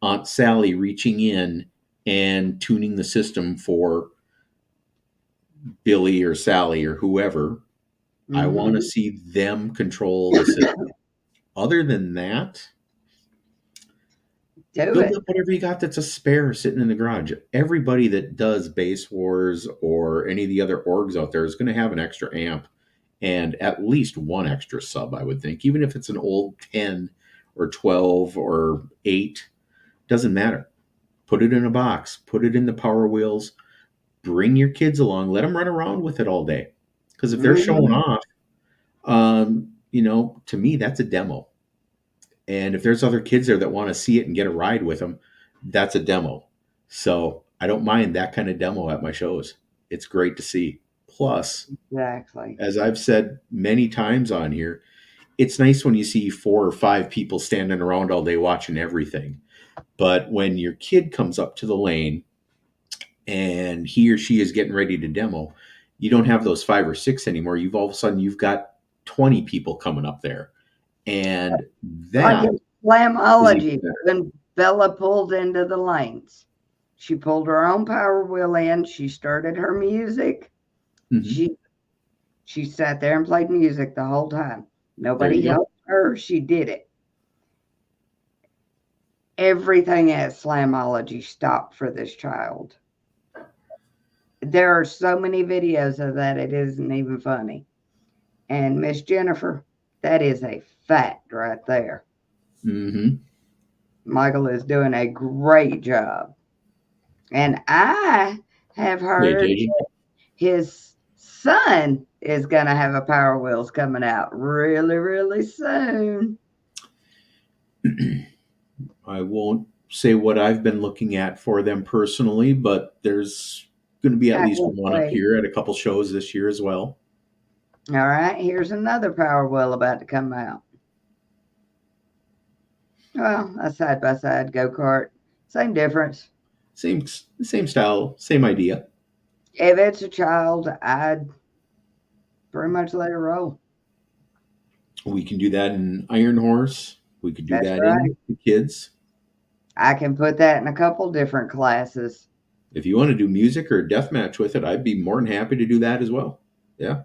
Aunt Sally reaching in and tuning the system for Billy or Sally or whoever. I want to Mhm. see them control the system. Other than that, Do build it. up whatever you got that's a spare sitting in the garage. Everybody that does Base Wars or any of the other orgs out there is going to have an extra amp and at least one extra sub, I would think. Even if it's an old 10 or 12 or 8, doesn't matter. Put it in a box, put it in the Power Wheels, bring your kids along, let them run around with it all day. Because if they're showing Mhm. off, to me, that's a demo. And if there's other kids there that want to see it and get a ride with them, that's a demo. So I don't mind that kind of demo at my shows. It's great to see. Plus, Exactly. as I've said many times on here, it's nice when you see 4 or 5 people standing around all day watching everything. But when your kid comes up to the lane and he or she is getting ready to demo, you don't have those 5 or 6 anymore. You've all of a sudden you've got 20 people coming up there. And Like that in is even Slamology, better. when Bella pulled into the lanes, she pulled her own Power Wheel in. She started her music. Hmm. She sat there and played music the whole time. There Nobody you go. helped her. She did it. Everything at Slamology stopped for this child. There are so many videos of that, it isn't even funny. And Miss Jennifer, that is a fact right there. Hmm. Michael is doing a great job. And I have Yeah, heard JJ. his son is going to have a Power Wheels coming out really, really soon. I won't say what I've been looking at for them personally, but there's going to be at I least can't one up wait. here at a couple shows this year as well. All right, here's another Power Wheel about to come out. Well, a side by side go kart, same difference. Same style, same idea. If it's a child, I'd pretty much let it roll. We can do that in Iron Horse. We could do That's that right. in the kids. I can put that in a couple different classes. If you want to do music or a death match with it, I'd be more than happy to do that as well. Yeah.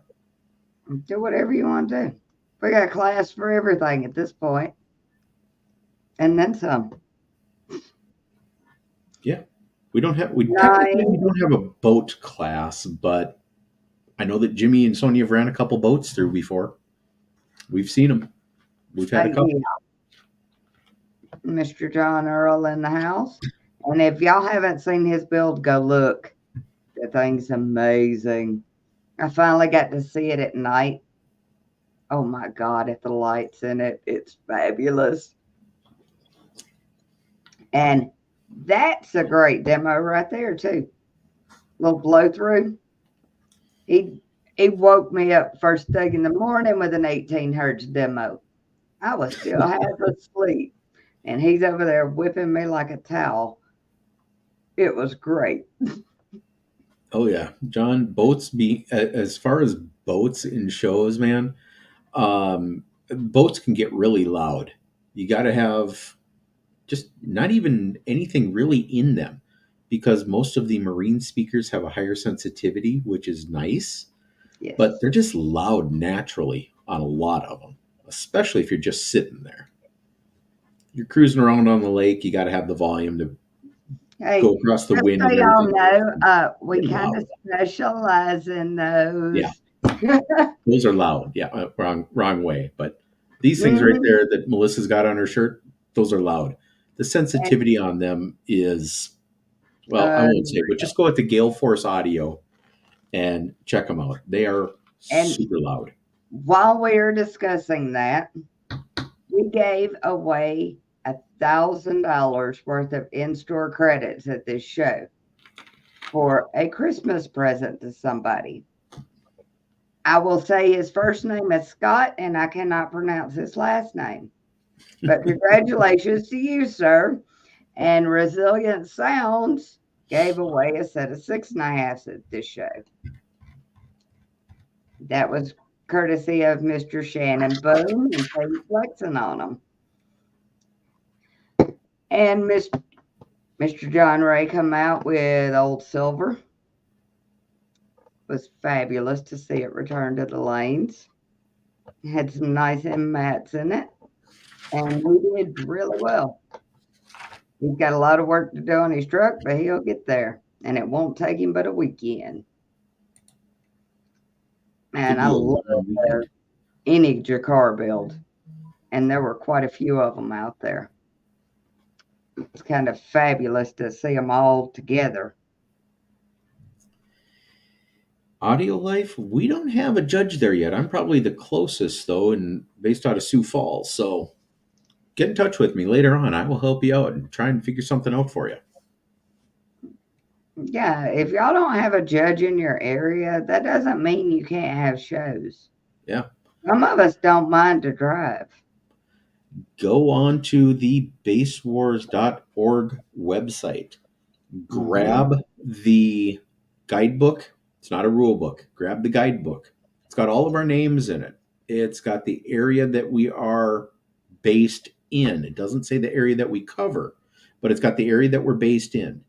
Do whatever you want to do. We got class for everything at this point, and then some. Yeah. We technically we Nine. don't have a boat class, but I know that Jimmy and Sonia have ran a couple boats through before. We've seen them. We've had a couple. Yeah, Mr. John Earl in the house. And if y'all haven't seen his build, go look. The thing's amazing. I finally got to see it at night. Oh my God, at the lights in it, it's fabulous. And that's a great demo right there, too. Little blow through. He he woke me up first thing in the morning with an 18 hertz demo. I was still half asleep, and he's over there whipping me like a towel. It was great. Oh yeah, John. As far as boats in shows, man. Boats can get really loud. You got to have just not even anything really in them because most of the marine speakers have a higher sensitivity, which is nice, but Yes. they're just loud naturally on a lot of them, especially if you're just sitting there. You're cruising around on the lake, you got to have the volume to Hey, go across the just wind so and y'all everything. know, we They're kind loud. of specialize in Yeah, those. those are loud. Yeah, wrong way. But these things right Mhm. there that Melissa's got on her shirt, those are loud. The And sensitivity on them is, well, I uh, won't say, but just go at the Gale Force Audio and check them out. They are and super loud. while we are discussing that, we gave away $1,000 worth of in-store credits at this show for a Christmas present to somebody. I will say his first name is Scott, and I cannot pronounce his last name. But congratulations to you, sir. And Resilient Sounds gave away a set of 6.5s at this show. That was courtesy of Mr. Shannon Boone and Peggy flexing on them. And Mr. John Ray come out with Old Silver. It was fabulous to see it return to the lanes. Had some nice mats in it, and we did really well. He's got a lot of work to do on his truck, but he'll get there, and it won't take him but a weekend. Could And I be a love long weekend. any Jakar build, and there were quite a few of them out there. It's kind of fabulous to see them all together. Audio Life, we don't have a judge there yet. I'm probably the closest though, and based out of Sioux Falls. So get in touch with me later on. I will help you out and try and figure something out for you. Yeah, if y'all don't have a judge in your area, that doesn't mean you can't have shows. Yeah. Some of us don't mind to drive. Go on to the basewars.org website. Mm-hmm. Grab the guidebook. It's not a rule book. Grab the guidebook. It's got all of our names in it. It's got the area that we are based in. It doesn't say the area that we cover, but it's got the area that we're based in.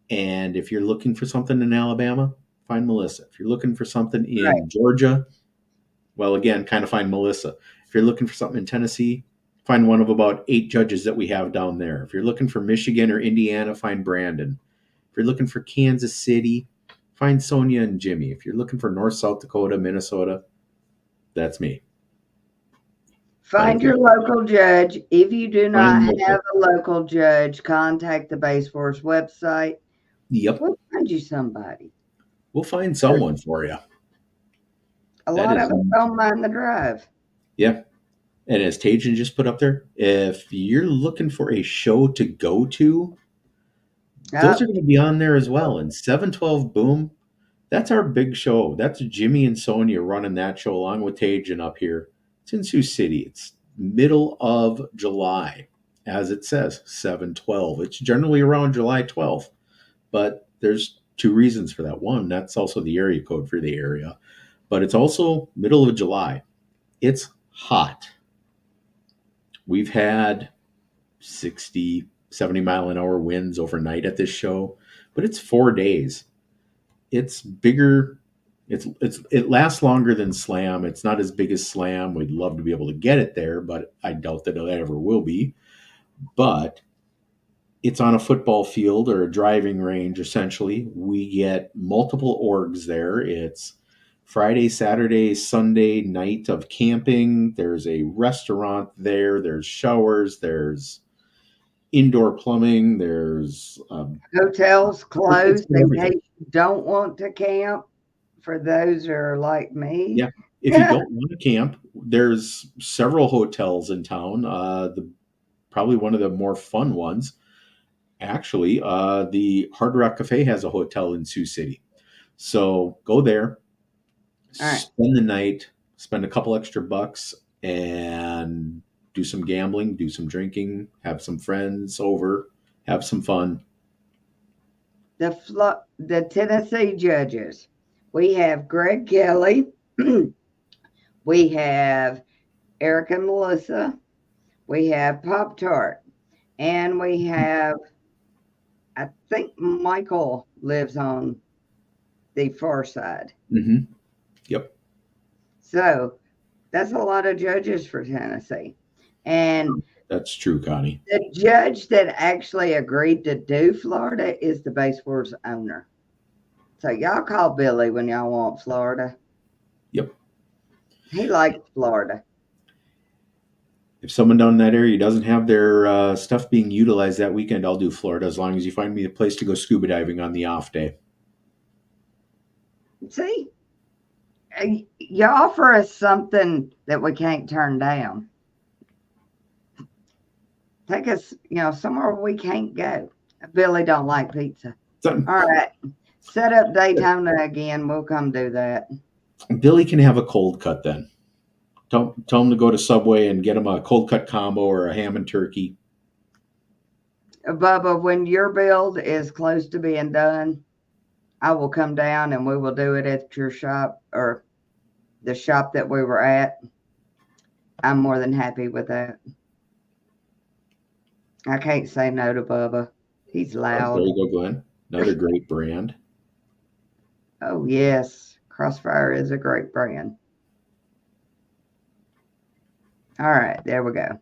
And if you're looking for something in Alabama, find Melissa. If you're looking for something Right. in Georgia, well, again, kind of find Melissa. If you're looking for something in Tennessee, find one of about 8 judges that we have down there. If you're looking for Michigan or Indiana, find Brandon. If you're looking for Kansas City, find Sonia and Jimmy. If you're looking for North, South Dakota, Minnesota, that's me. But Find your again, local judge. If you do find not Melissa. have a local judge, contact the Base Force website. Yep, We'll find you somebody. we'll find someone for you. A That lot is, of us don't mind the drive. yeah. And as Tajan just put up there, if you're looking for a show to go to, those are Up. going to be on there as well. And 712 Boom, that's our big show. That's Jimmy and Sonia running that show along with Tajan up here. It's in Sioux City. It's middle of July, as it says, 712. It's generally around July 12th, but there's two reasons for that. One, that's also the area code for the area, but it's also middle of July. It's hot. We've had 60, 70 mile an hour winds overnight at this show, but it's 4 days. It's bigger. It lasts longer than Slam. It's not as big as Slam. We'd love to be able to get it there, but I doubt that it ever will be. But it's on a football field or a driving range, essentially. We get multiple orgs there. It's Friday, Saturday, Sunday night of camping. There's a restaurant there. There's showers. There's indoor plumbing. There's Hotels it's closed got in everything. case you don't want to camp. For those who are like me. Yeah. If you don't want to camp, there's several hotels in town. The probably one of the more fun ones, actually, the Hard Rock Cafe has a hotel in Sioux City. So go there, All right. spend the night, spend a couple extra bucks, and do some gambling, do some drinking, have some friends over, have some fun. The Tennessee judges. We have Greg Kelly. We have Eric and Melissa. We have Pop Tart. And we have, I think Michael lives on the far side. Mm-hmm. Yep. So that's a lot of judges for Tennessee. And That's true, Connie. The judge that actually agreed to do Florida is the Baseboard's owner. So y'all call Billy when y'all want Florida. Yep. He likes Florida. If someone down in that area doesn't have their stuff being utilized that weekend, I'll do Florida as long as you find me a place to go scuba diving on the off day. See, you offer us something that we can't turn down. Take us, somewhere we can't go. Billy don't like pizza. All right. Set up Daytona again. We'll come do that. Billy can have a cold cut then. Tell him to go to Subway and get him a cold cut combo or a ham and turkey. Bubba, when your build is close to being done, I will come down and we will do it at your shop or the shop that we were at. I'm more than happy with that. I can't say no to Bubba. He's loud. There you go, Glenn. Another great brand. Oh, yes. Crossfire is a great brand. All right, there we go.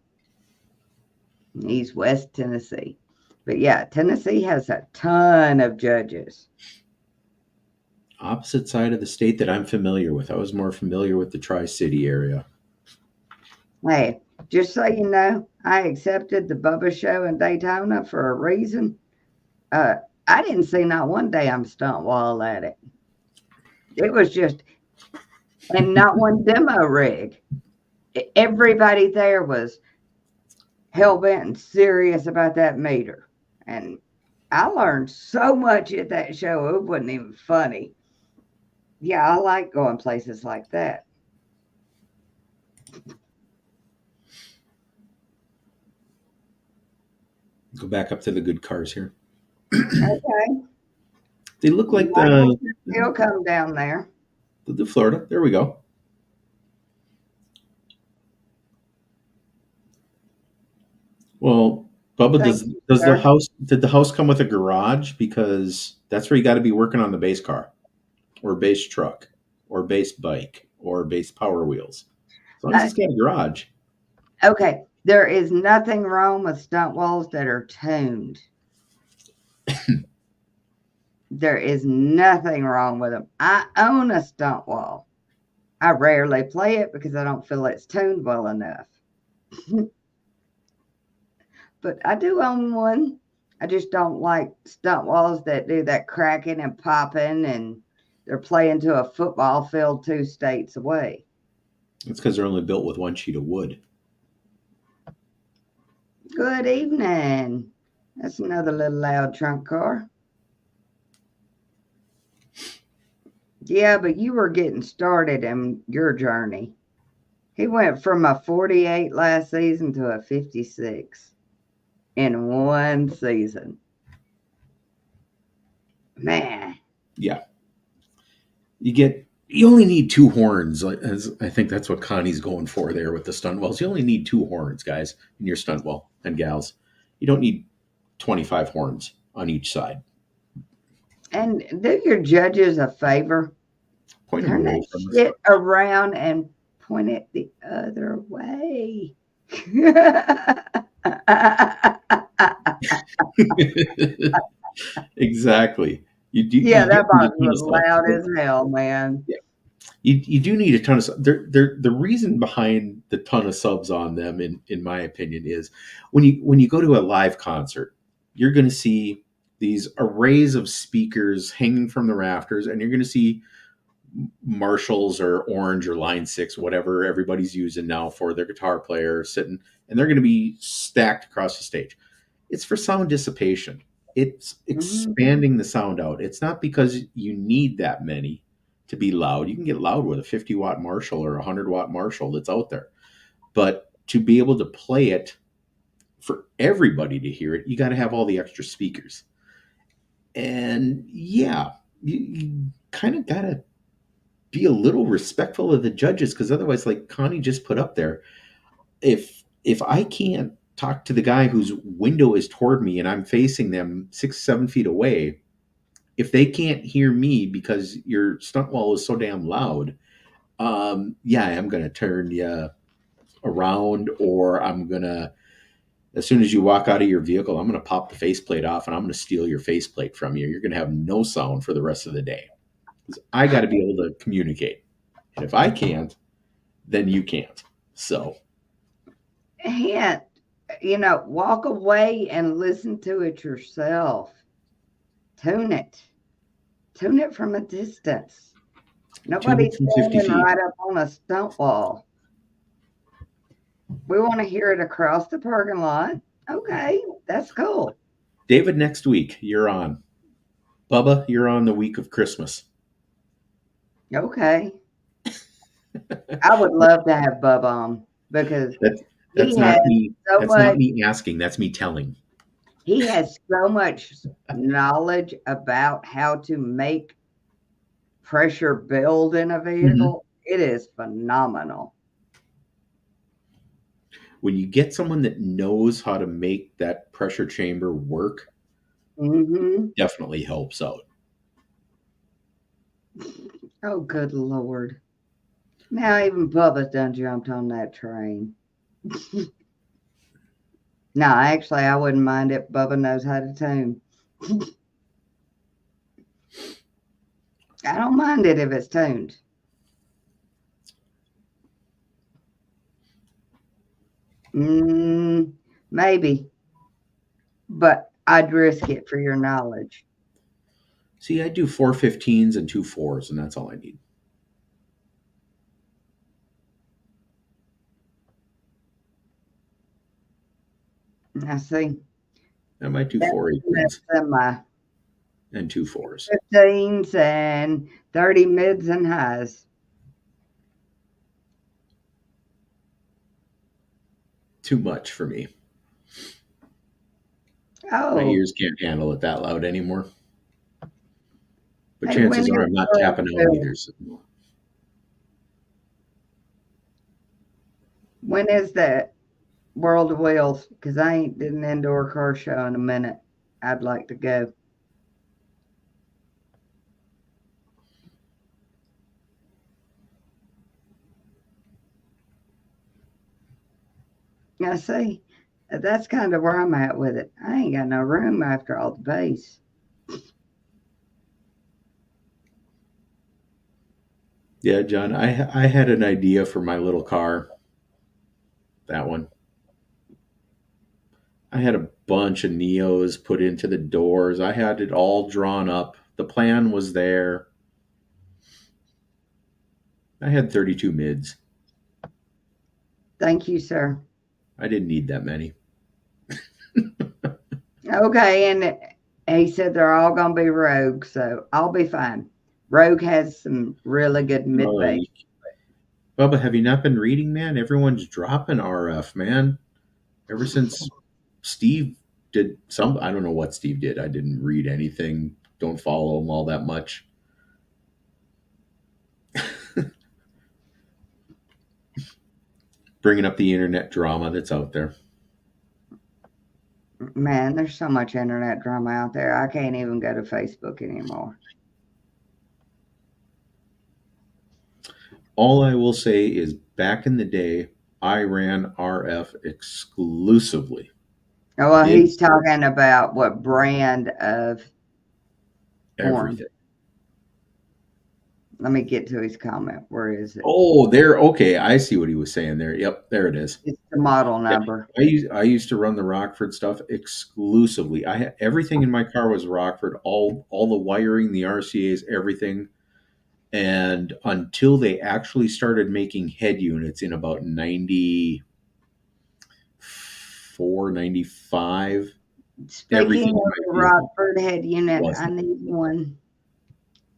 He's West Tennessee. But yeah, Tennessee has a ton of judges. Opposite side of the state that I'm familiar with. I was more familiar with the Tri-City area. Hey, just so you know, I accepted the Bubba show in Daytona for a reason. I didn't see not one damn stunt wall at it. It was just, and not one demo rig. Everybody there was hell-bent and serious about that meter. And I learned so much at that show, it wasn't even funny. Yeah, I like going places like that. Go back up to the good cars here. Okay. They look like He'll come down there. The Florida. There we go. Well, Bubba, did the house come with a garage? Because that's where you got to be working on the base car, or base truck, or base bike, or base Power Wheels. As long as it's got a garage. Okay, there is nothing wrong with stunt walls that are tuned. There is nothing wrong with them. I own a stunt wall. I rarely play it because I don't feel it's tuned well enough. But I do own one. I just don't like stunt walls that do that cracking and popping and they're playing to a football field 2 states away. It's because they're only built with one sheet of wood. Good evening. That's another little loud trunk car. Yeah, but you were getting started in your journey. He went from a 48 last season to a 56 in one season. Man. Yeah. You only need 2 horns. I think that's what Connie's going for there with the stunt wells. You only need 2 horns, guys, in your stunt well and gals. You don't need 25 horns on each side. And do your judges a favor. Turn that shit around and point it the other way. Exactly. That box was loud as hell, man. Yeah. You do need a ton of the reason behind the ton of subs on them, in my opinion, is when you go to a live concert, you're going to see these arrays of speakers hanging from the rafters, and you're going to see Marshalls or Orange or Line 6, whatever everybody's using now for their guitar player sitting, and they're going to be stacked across the stage. It's for sound dissipation. It's expanding the sound out. It's not because you need that many to be loud. You can get loud with a 50-watt Marshall or a 100-watt Marshall that's out there. But to be able to play it for everybody to hear it, you got to have all the extra speakers. And yeah, you kind of got to be a little respectful of the judges, because otherwise, like Connie just put up there, if I can't talk to the guy whose window is toward me and I'm facing them 6-7 feet away, if they can't hear me because your stunt wall is so damn loud, I'm going to turn you around, or I'm going to As soon as you walk out of your vehicle, I'm going to pop the faceplate off and I'm going to steal your faceplate from you. You're going to have no sound for the rest of the day. 'Cause I got to be able to communicate. And if I can't, then you can't. So, Hint, walk away and listen to it yourself. Tune it. Tune it from a distance. Nobody's from 50 standing feet. right up on a stump wall. We want to hear it across the parking lot. Okay, that's cool. David, next week, you're on. Bubba, you're on the week of Christmas. Okay. I would love to have Bub on because That's he not has me. so That's much. not me asking. That's me telling. He has so much knowledge about how to make pressure build in a vehicle. It is phenomenal. When you get someone that knows how to make that pressure chamber work, definitely helps out. Oh, good Lord. Now even Bubba's done jumped on that train. No, actually, I wouldn't mind if Bubba knows how to tune. I don't mind it if it's tuned. Maybe, but I'd risk it for your knowledge. See, I do 4 15s and 2 4s, and that's all I need. I see. I might do 4 18s and 2 4s. 15s and 30 mids and highs. Too much for me. Oh. My ears can't handle it that loud anymore. But Hey, chances are I'm not tapping out either. So. When is that World of Wheels? Because I ain't did an indoor car show in a minute. I'd like to go. I see. That's kind of where I'm at with it. I ain't got no room after all the bass. Yeah, John, I had an idea for my little car. That one. I had a bunch of Neos put into the doors. I had it all drawn up. The plan was there. I had 32 mids. Thank you, sir. I didn't need that many. Okay, and he said they're all going to be Rogue, so I'll be fine. Rogue has some really good mid bass. Bubba, have you not been reading, man? Everyone's dropping RF, man. Ever since Steve did some, I don't know what Steve did. I didn't read anything. Don't follow him all that much. Bringing up the internet drama that's out there. Man, there's so much internet drama out there. I can't even go to Facebook anymore. All I will say is back in the day, I ran RF exclusively. Oh, well, he's talking about what brand of everything. horn? Let me get to his comment. Where is it? Oh, there. Okay, I see what he was saying there. Yep, there it is. It's the model number. Yeah, I used to run the Rockford stuff exclusively. I had everything in my car was Rockford, all the wiring, the RCAs, everything. And until they actually started making head units in about 94, 95. Speaking of the Rockford head unit, I need one.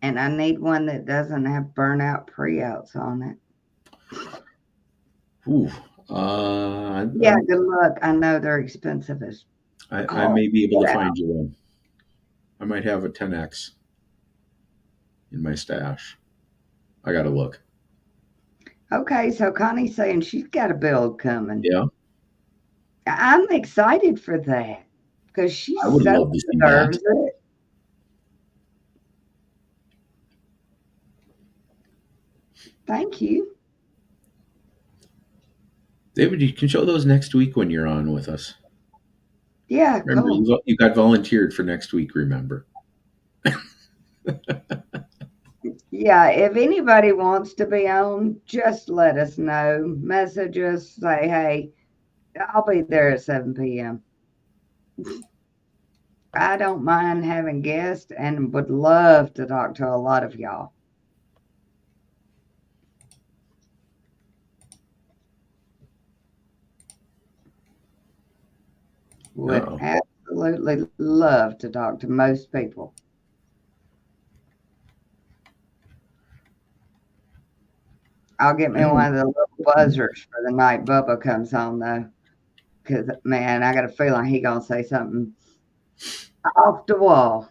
And I need one that doesn't have burnout pre-outs on it. Ooh. Yeah, good luck. I know they're expensive as I may be able to find you one. I might have a 10X in my stash. I got to look. Okay, so Connie's saying she's got a build coming. Yeah. I'm excited for that because she I would love to see that. it. Thank you. David, you can show those next week when you're on with us. Yeah, Remember, cool. you got volunteered for next week. Remember. Yeah, if anybody wants to be on, just let us know. Message us, say, hey, I'll be there at 7 p.m. I don't mind having guests and would love to talk to a lot of y'all. Would Uh-oh. absolutely love to talk to most people. I'll get me one of the little buzzers for the night Bubba comes on, though. Because, man, I got a feeling he going to say something off the wall.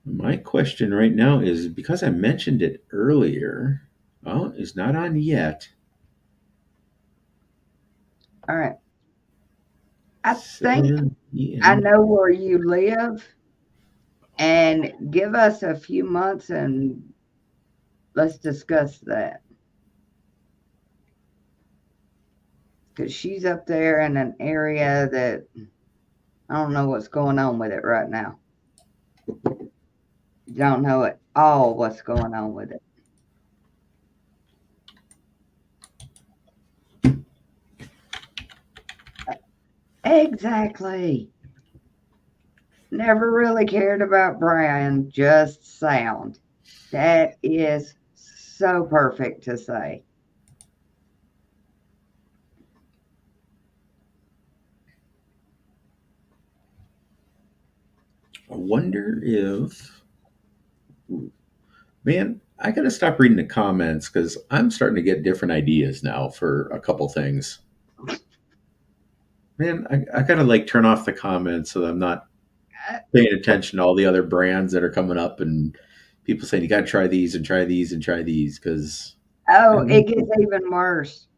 My question right now is because I mentioned it earlier. Oh, it's not on yet. All right. I think 7 I p.m. know where you live, and give us a few months and let's discuss that. Because she's up there in an area that I don't know what's going on with it right now. Don't know at all what's going on with it. Exactly. Never really cared about Brian, just sound. That is so perfect to say. I wonder if, man, I got to stop reading the comments because I'm starting to get different ideas now for a couple things. Man, I got to like turn off the comments so that I'm not Uh, paying attention to all the other brands that are coming up and people saying you got to try these and try these and try these because Oh, man, it gets even worse.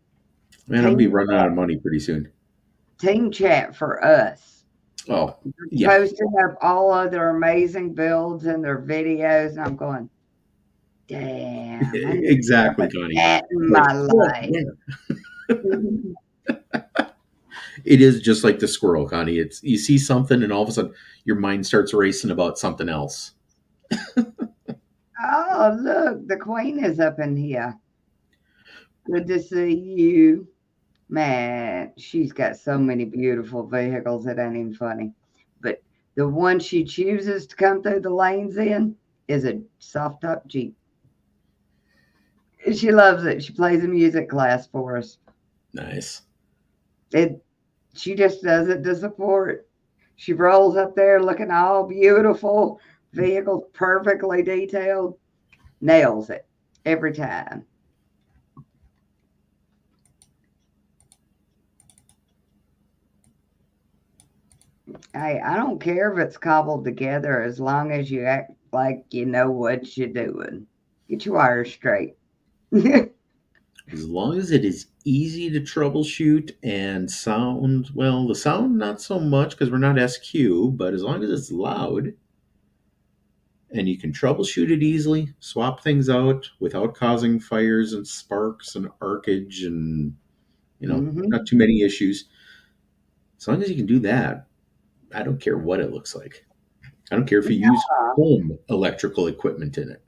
man, I'll be Team running out of money pretty soon. team chat for us. Oh, They're yeah, posting up all of their amazing builds and their videos, and I'm going, damn, I need some exactly, of Connie. that in Like, my oh, life. man. It is just like the squirrel, Connie. It's you see something and all of a sudden your mind starts racing about something else. Oh, look, the queen is up in here. Good to see you. Man, she's got so many beautiful vehicles, it ain't even funny. But the one she chooses to come through the lanes in is a soft top Jeep. She loves it. She plays a music class for us. Nice. It she just does it to support. She rolls up there looking all beautiful, vehicles perfectly detailed, nails it every time. Hey, I don't care if it's cobbled together as long as you act like you know what you're doing. Get your wires straight. As long as it is easy to troubleshoot and sound, well, the sound not so much because we're not SQ, but as long as it's loud and you can troubleshoot it easily, swap things out without causing fires and sparks and arcage and not Hmm. too many issues. As long as you can do that, I don't care what it looks like. I don't care if you use home electrical equipment in it.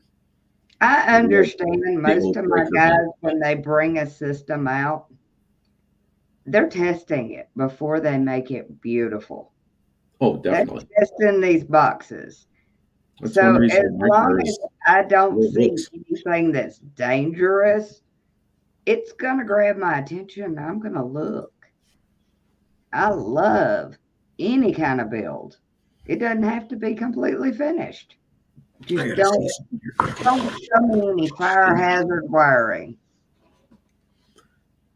I It will, understand it most will of my break or guys, melt. when they bring a system out, they're testing it before they make it beautiful. Oh, They're definitely. testing these boxes. That's one So as reason my long car as is I the don't way it see looks. anything that's dangerous, it's going to grab my attention. I'm going to look. I love any kind of build. It doesn't have to be completely finished. I Just gotta say don't something don't show me any fire here. hazard wiring.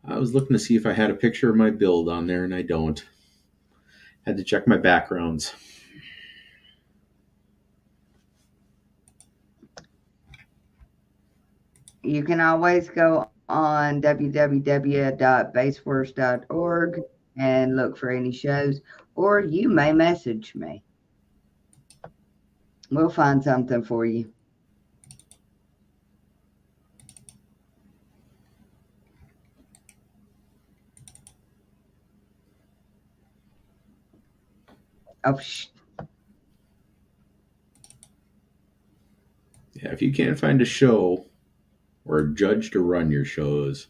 I was looking to see if I had a picture of my build on there, and I don't. Had to check my backgrounds. You can always go on www.baseworks.org and look for any shows, or you may message me. We'll find something for you. Oh, Yeah, if you can't find a show or a judge to run your shows,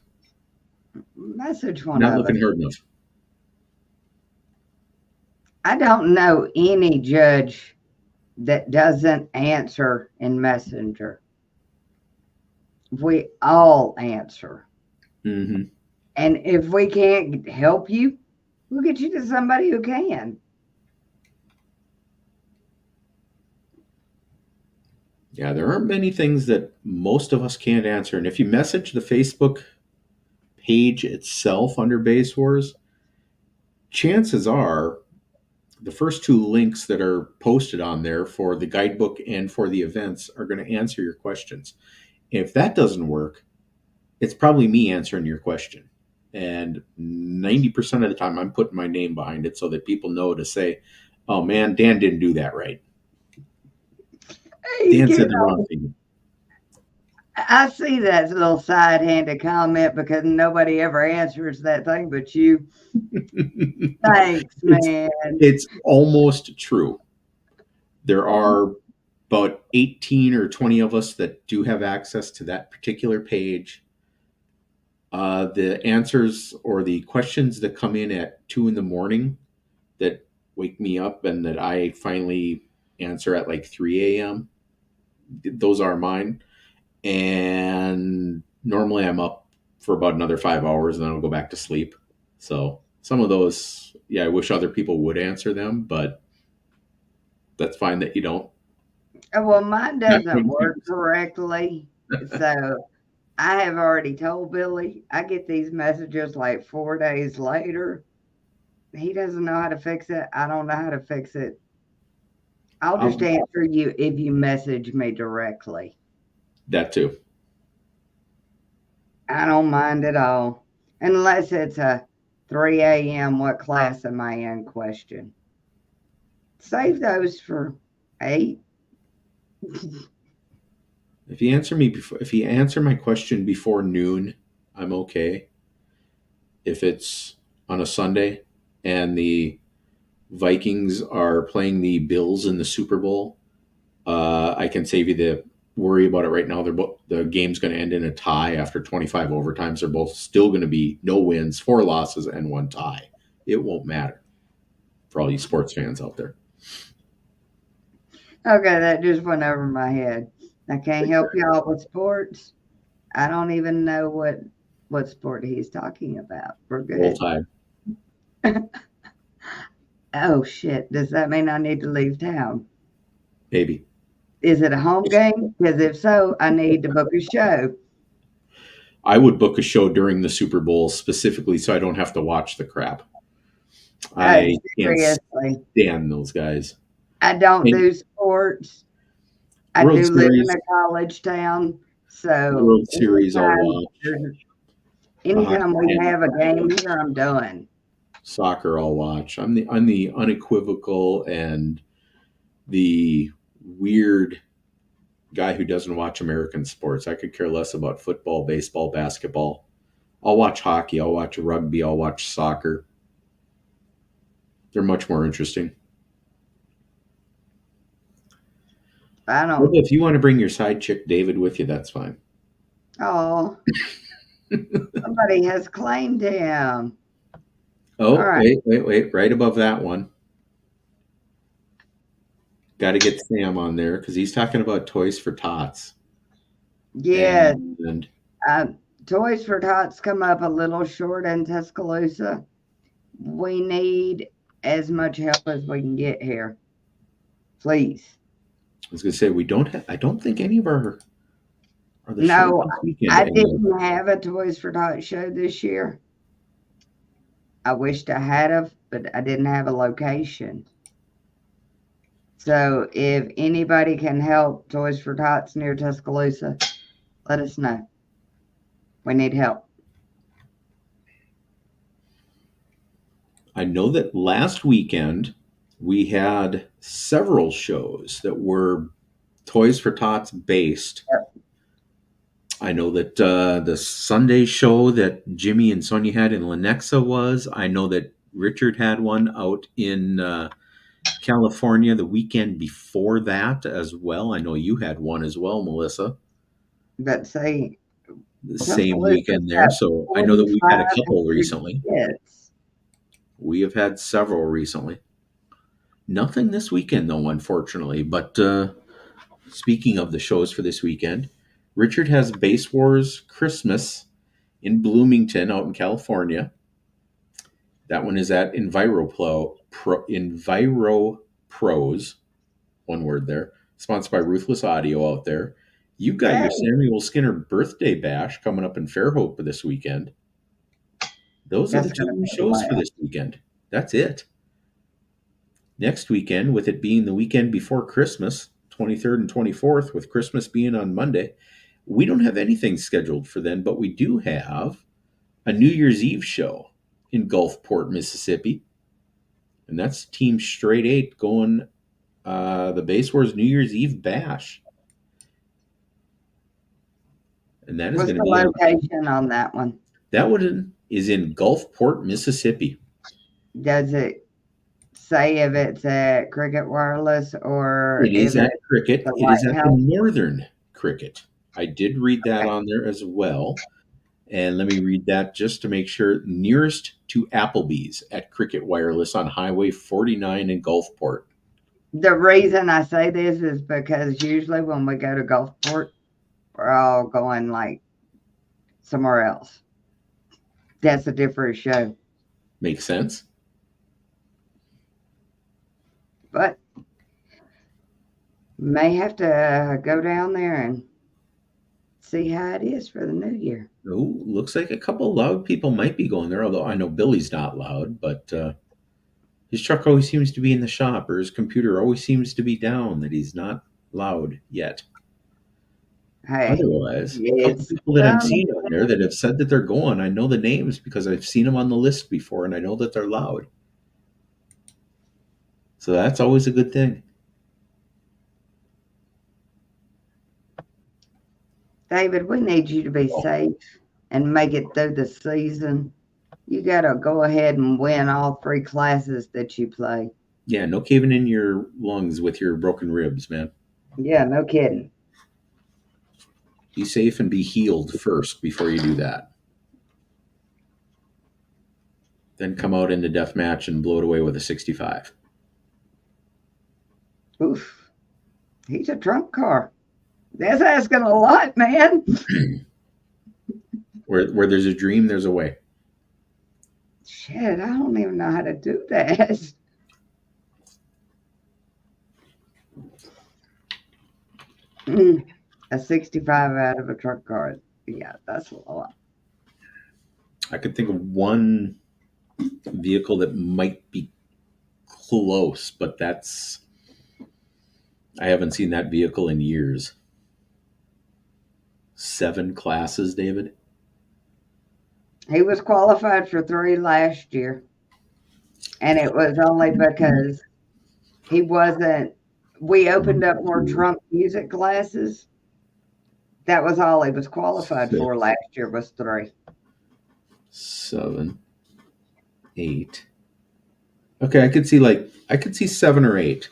message one not of us. looking hard enough. I don't know any judge that doesn't answer in Messenger. We all answer. Mm-hmm. And if we can't help you, we'll get you to somebody who can. Yeah, there aren't many things that most of us can't answer. And if you message the Facebook page itself under Base Wars, chances are the first two links that are posted on there for the guidebook and for the events are going to answer your questions. If that doesn't work, it's probably me answering your question. And 90% of the time, I'm putting my name behind it so that people know to say, oh man, Dan didn't do that right. You Dan said get the wrong thing. I see that little side-handed comment because nobody ever answers that thing but you. Thanks, man. It's almost true. There are about 18 or 20 of us that do have access to that particular page. The answers or the questions that come in at 2 in the morning that wake me up and that I finally answer at like 3 a.m., those are mine. And normally I'm up for about another 5 hours and then I'll go back to sleep. So some of those, yeah, I wish other people would answer them, but that's fine that you don't. Well, mine doesn't work correctly. So I have already told Billy I get these messages like 4 days later. He doesn't know how to fix it. I don't know how to fix it. I'll just answer you if you message me directly. That too. I don't mind at all. Unless it's a 3 a.m. what class am I in question. Save those for 8. If you answer my question before noon, I'm okay. If it's on a Sunday and the Vikings are playing the Bills in the Super Bowl, I can save you the worry about it right now. The game's going to end in a tie after 25 overtimes. They're both still going to be no wins, 4 losses, and 1 tie. It won't matter for all you sports fans out there. Okay, that just went over my head. I can't help y'all with sports. I don't even know what sport he's talking about. We're good. Roll Tide. Oh shit! Does that mean I need to leave town? Maybe. Is it a home game? Because if so, I need to book a show. I would book a show during the Super Bowl specifically so I don't have to watch the crap. I can't stand those guys. I don't do sports. I do live in a college town, so World Series I'll watch. Anytime we have a game here, I'm done. Soccer I'll watch. I'm the unequivocal and the weird guy who doesn't watch American sports. I could care less about football, baseball, basketball. I'll watch hockey, I'll watch rugby, I'll watch soccer. They're much more interesting. I don't. If you want to bring your side chick David with you, that's fine. Oh, somebody has claimed him. Oh, right. Wait. Right above that one. Got to get Sam on there because he's talking about Toys for Tots. Yeah. Toys for Tots come up a little short in Tuscaloosa. We need as much help as we can get here. Please. I was going to say, I don't think any of our No, I didn't have a Toys for Tots show this year. I wished I had of, but I didn't have a location. So if anybody can help Toys for Tots near Tuscaloosa, let us know. We need help. I know that last weekend we had several shows that were Toys for Tots based. Yep. I know that the Sunday show that Jimmy and Sonia had in Lenexa was. I know that Richard had one out in California the weekend before that as well. I know you had one as well, Melissa. But see, The same Tuscaloosa's weekend there. got So I know that we've had a 45 couple recently. kids. We have had several recently. Nothing this weekend, though, unfortunately. But speaking of the shows for this weekend, Richard has Base Wars Christmas in Bloomington out in California. That one is at Enviro Pros, one word there, sponsored by Ruthless Audio out there. You've got Hey, your Samuel Skinner birthday bash coming up in Fairhope this weekend. Those are that's the gonna two be shows for loud. this weekend. That's it. Next weekend, with it being the weekend before Christmas, 23rd and 24th, with Christmas being on Monday, we don't have anything scheduled for then, but we do have a New Year's Eve show in Gulfport, Mississippi. And that's Team Straight Eight going the Base Wars New Year's Eve Bash. And that is What's going to the be on, location on that one? that one is in Gulfport, Mississippi. Does it say if it's at Cricket Wireless or It if is at it's Cricket. the It is at the Lighthouse? Northern Cricket. I did read that Okay. on there as well. And let me read that just to make sure. Nearest to Applebee's at Cricket Wireless on Highway 49 in Gulfport. The reason I say this is because usually when we go to Gulfport, we're all going like somewhere else. That's a different show. Makes sense? But may have to go down there and see how it is for the new year. Oh, looks like a couple loud people might be going there, although I know Billy's not loud, but his truck always seems to be in the shop, or his computer always seems to be down, that he's not loud yet. Hey, Otherwise, a couple it's people that I'm seeing on there that have said that they're going, I know the names because I've seen them on the list before, and I know that they're loud. So that's always a good thing. David, we need you to be Oh, safe and make it through the season. You got to go ahead and win all 3 classes that you play. yeah, no caving in your lungs with your broken ribs, man. Yeah, no kidding. Be safe and be healed first before you do that. Then come out in the death match and blow it away with a 65. Oof. He's a trump car. That's asking a lot, man. Where there's a dream, there's a way. Shit, I don't even know how to do that. A 65 out of a truck car. Yeah, that's a lot. I could think of one vehicle that might be close, but that's I haven't seen that vehicle in years. 7 classes, David. He was qualified for 3 last year. And it was only because he wasn't. We opened up more Trump music classes. That was all he was qualified for last year was 3. 7, 8. Okay, I could see 7 or 8.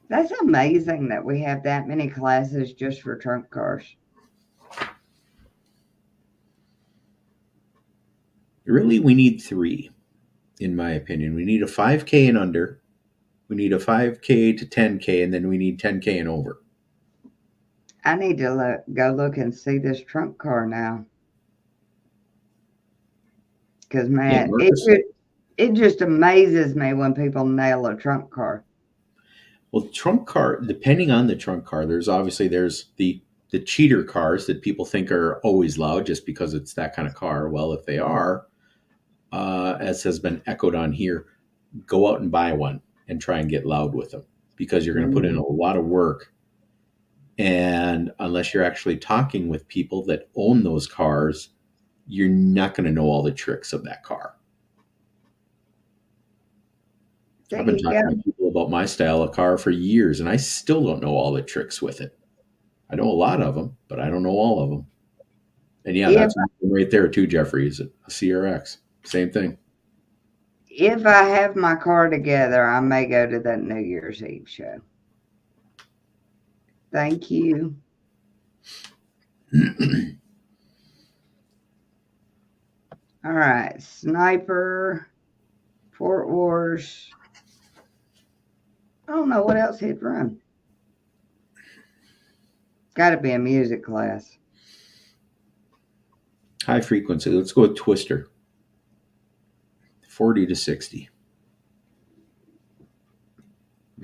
That's amazing that we have that many classes just for trunk cars. Really, we need 3, in my opinion. We need a 5K and under. We need a 5K to 10K, and then we need 10K and over. I need to go look and see this trunk car now. Because, man, it just amazes me when people nail a trunk car. Well, trunk car, depending on the trunk car, there's the cheater cars that people think are always loud just because it's that kind of car. Well, if they are, as has been echoed on here, go out and buy one and try and get loud with them because you're going to put in a lot of work. And unless you're actually talking with people that own those cars, you're not going to know all the tricks of that car. I've been talking to people about my style of car for years, and I still don't know all the tricks with it. I know a lot of them, but I don't know all of them. And yeah, that's right there too, Jeffrey. Is it a CRX? Same thing. If I have my car together, I may go to that New Year's Eve show. Thank you. All right, Sniper, Fort Wars. I don't know what else he'd run. Got to be a music class. High frequency. Let's go with Twister. 40 to 60.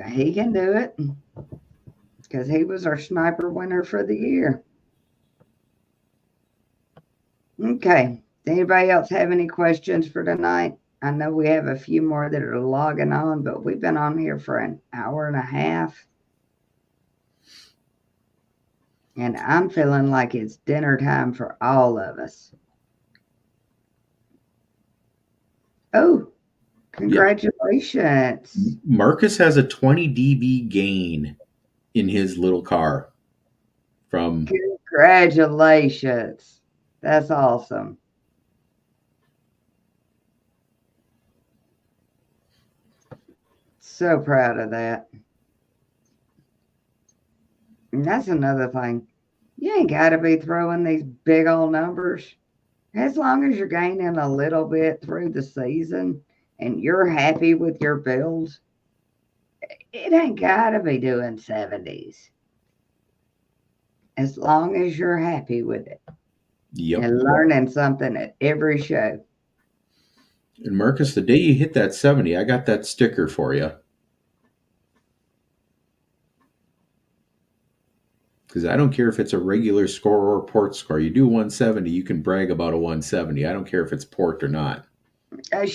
He can do it because he was our sniper winner for the year. Okay. Does anybody else have any questions for tonight? I know we have a few more that are logging on, but we've been on here for an hour and a half. And I'm feeling like it's dinner time for all of us. Oh, congratulations. Yep. Marcus has a 20 dB gain in his little car. Congratulations. That's awesome. So proud of that. And that's another thing. You ain't got to be throwing these big old numbers. As long as you're gaining a little bit through the season and you're happy with your builds, it ain't got to be doing 70s. As long as you're happy with it. Yep. And learning something at every show. And Marcus, the day you hit that 70, I got that sticker for you. Because I don't care if it's a regular score or port score. You do 170, you can brag about a 170. I don't care if it's port or not. I've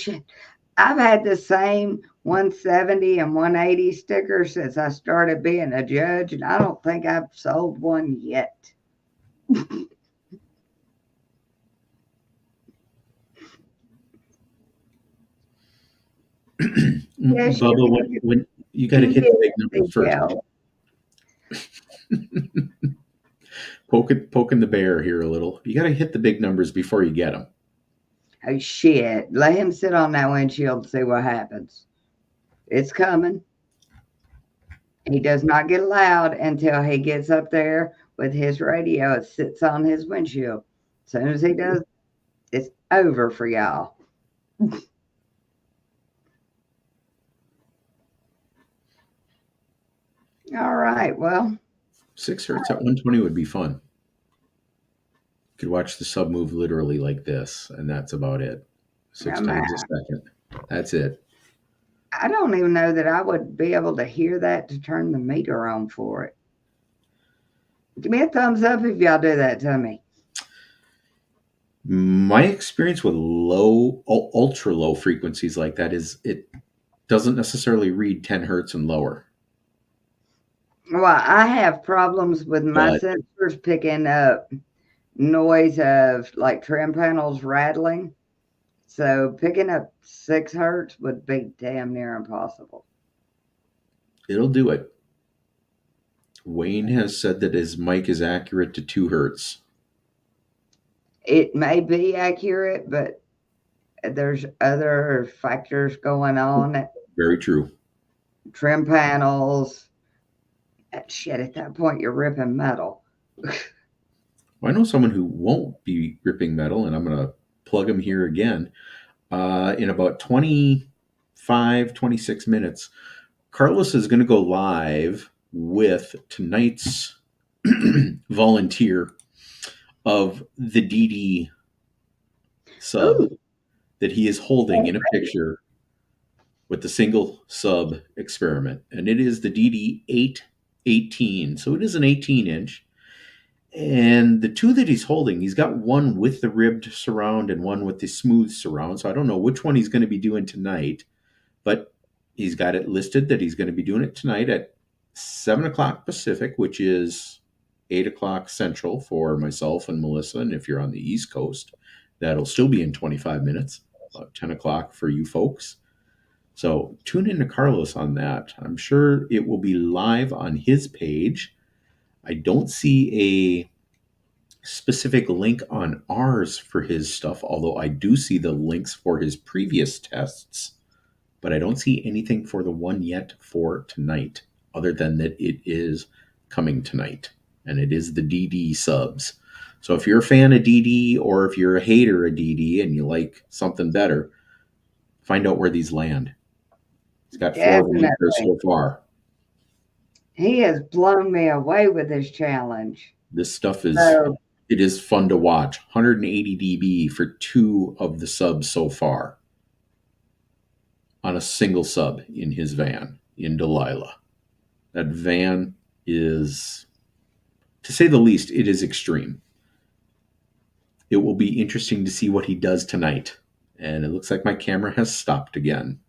had the same 170 and 180 stickers since I started being a judge, and I don't think I've sold one yet. Yes, Bubba, when you got to hit the big numbers first. Poking the bear here a little. You got to hit the big numbers before you get them. Oh, shit. Let him sit on that windshield and see what happens. It's coming. He does not get loud until he gets up there with his radio. It sits on his windshield. As soon as he does, it's over for y'all. All right. Well, 6 hertz at 120 would be fun. You could watch the sub move literally like this, and that's about it. 6 times a second. That's it. I don't even know that I would be able to hear that to turn the meter on for it. Give me a thumbs up if y'all do that to me. My experience with ultra low frequencies like that is it doesn't necessarily read 10 hertz and lower. Well, I have problems with my sensors picking up noise of like trim panels rattling. So picking up 6 hertz would be damn near impossible. It'll do it. Wayne has said that his mic is accurate to 2 hertz. It may be accurate, but there's other factors going on. Very true. Trim panels. Shit, at that point, you're ripping metal. Well, I know someone who won't be ripping metal, and I'm going to plug him here again. In about 25, 26 minutes, Carlos is going to go live with tonight's volunteer of the DD sub that he is holding in a picture with the single sub experiment. And it is the DD 818. So it is an 18-inch. And the two that he's holding, he's got one with the ribbed surround and one with the smooth surround. So I don't know which one he's going to be doing tonight, but he's got it listed that he's going to be doing it tonight at 7 o'clock Pacific, which is 8 o'clock Central for myself and Melissa. And if you're on the East Coast, that'll still be in 25 minutes, about 10 o'clock for you folks. So tune in to Carlos on that. I'm sure it will be live on his page. I don't see a specific link on ours for his stuff, although I do see the links for his previous tests but I don't see anything for the one yet for tonight, other than that it is coming tonight, and it is the DD subs. So if you're a fan of DD, or if you're a hater of DD and you like something better, find out where these land. He's got 4 of them up there Definitely. so far. He has blown me away with his challenge. This stuff is, So it is fun to watch. 180 dB for 2 of the subs so far on a single sub in his van in Delilah. That van is, to say the least, it is extreme. It will be interesting to see what he does tonight. And it looks like my camera has stopped again.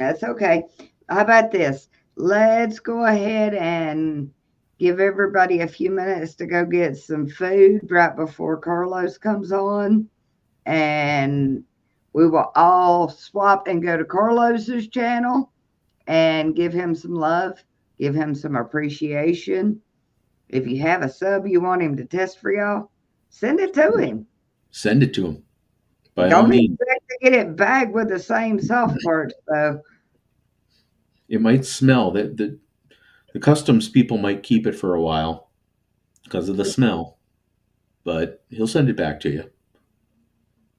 that's okay. How about this? Let's go ahead and give everybody a few minutes to go get some food right before Carlos comes on. And we will all swap and go to Carlos's channel and give him some love, give him some appreciation. If you have a sub you want him to test for y'all, send it to him. Send it to him. By all Don't means. expect to get it back with the same soft parts, though. It might smell. The customs people might keep it for a while because of the smell, but he'll send it back to you.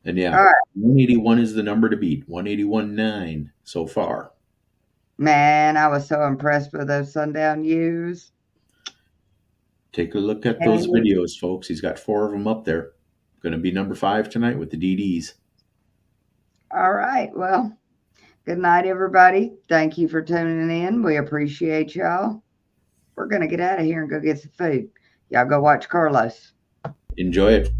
And yeah, All right. 181 is the number to beat. 181.9 so far. Man, I was so impressed with those sundown U's. Take a look at those videos, folks. He's got 4 of them up there. Going to be number 5 tonight with the DDs. All right. Well, good night, everybody. Thank you for tuning in. We appreciate y'all. We're going to get out of here and go get some food. Y'all go watch Carlos. Enjoy it.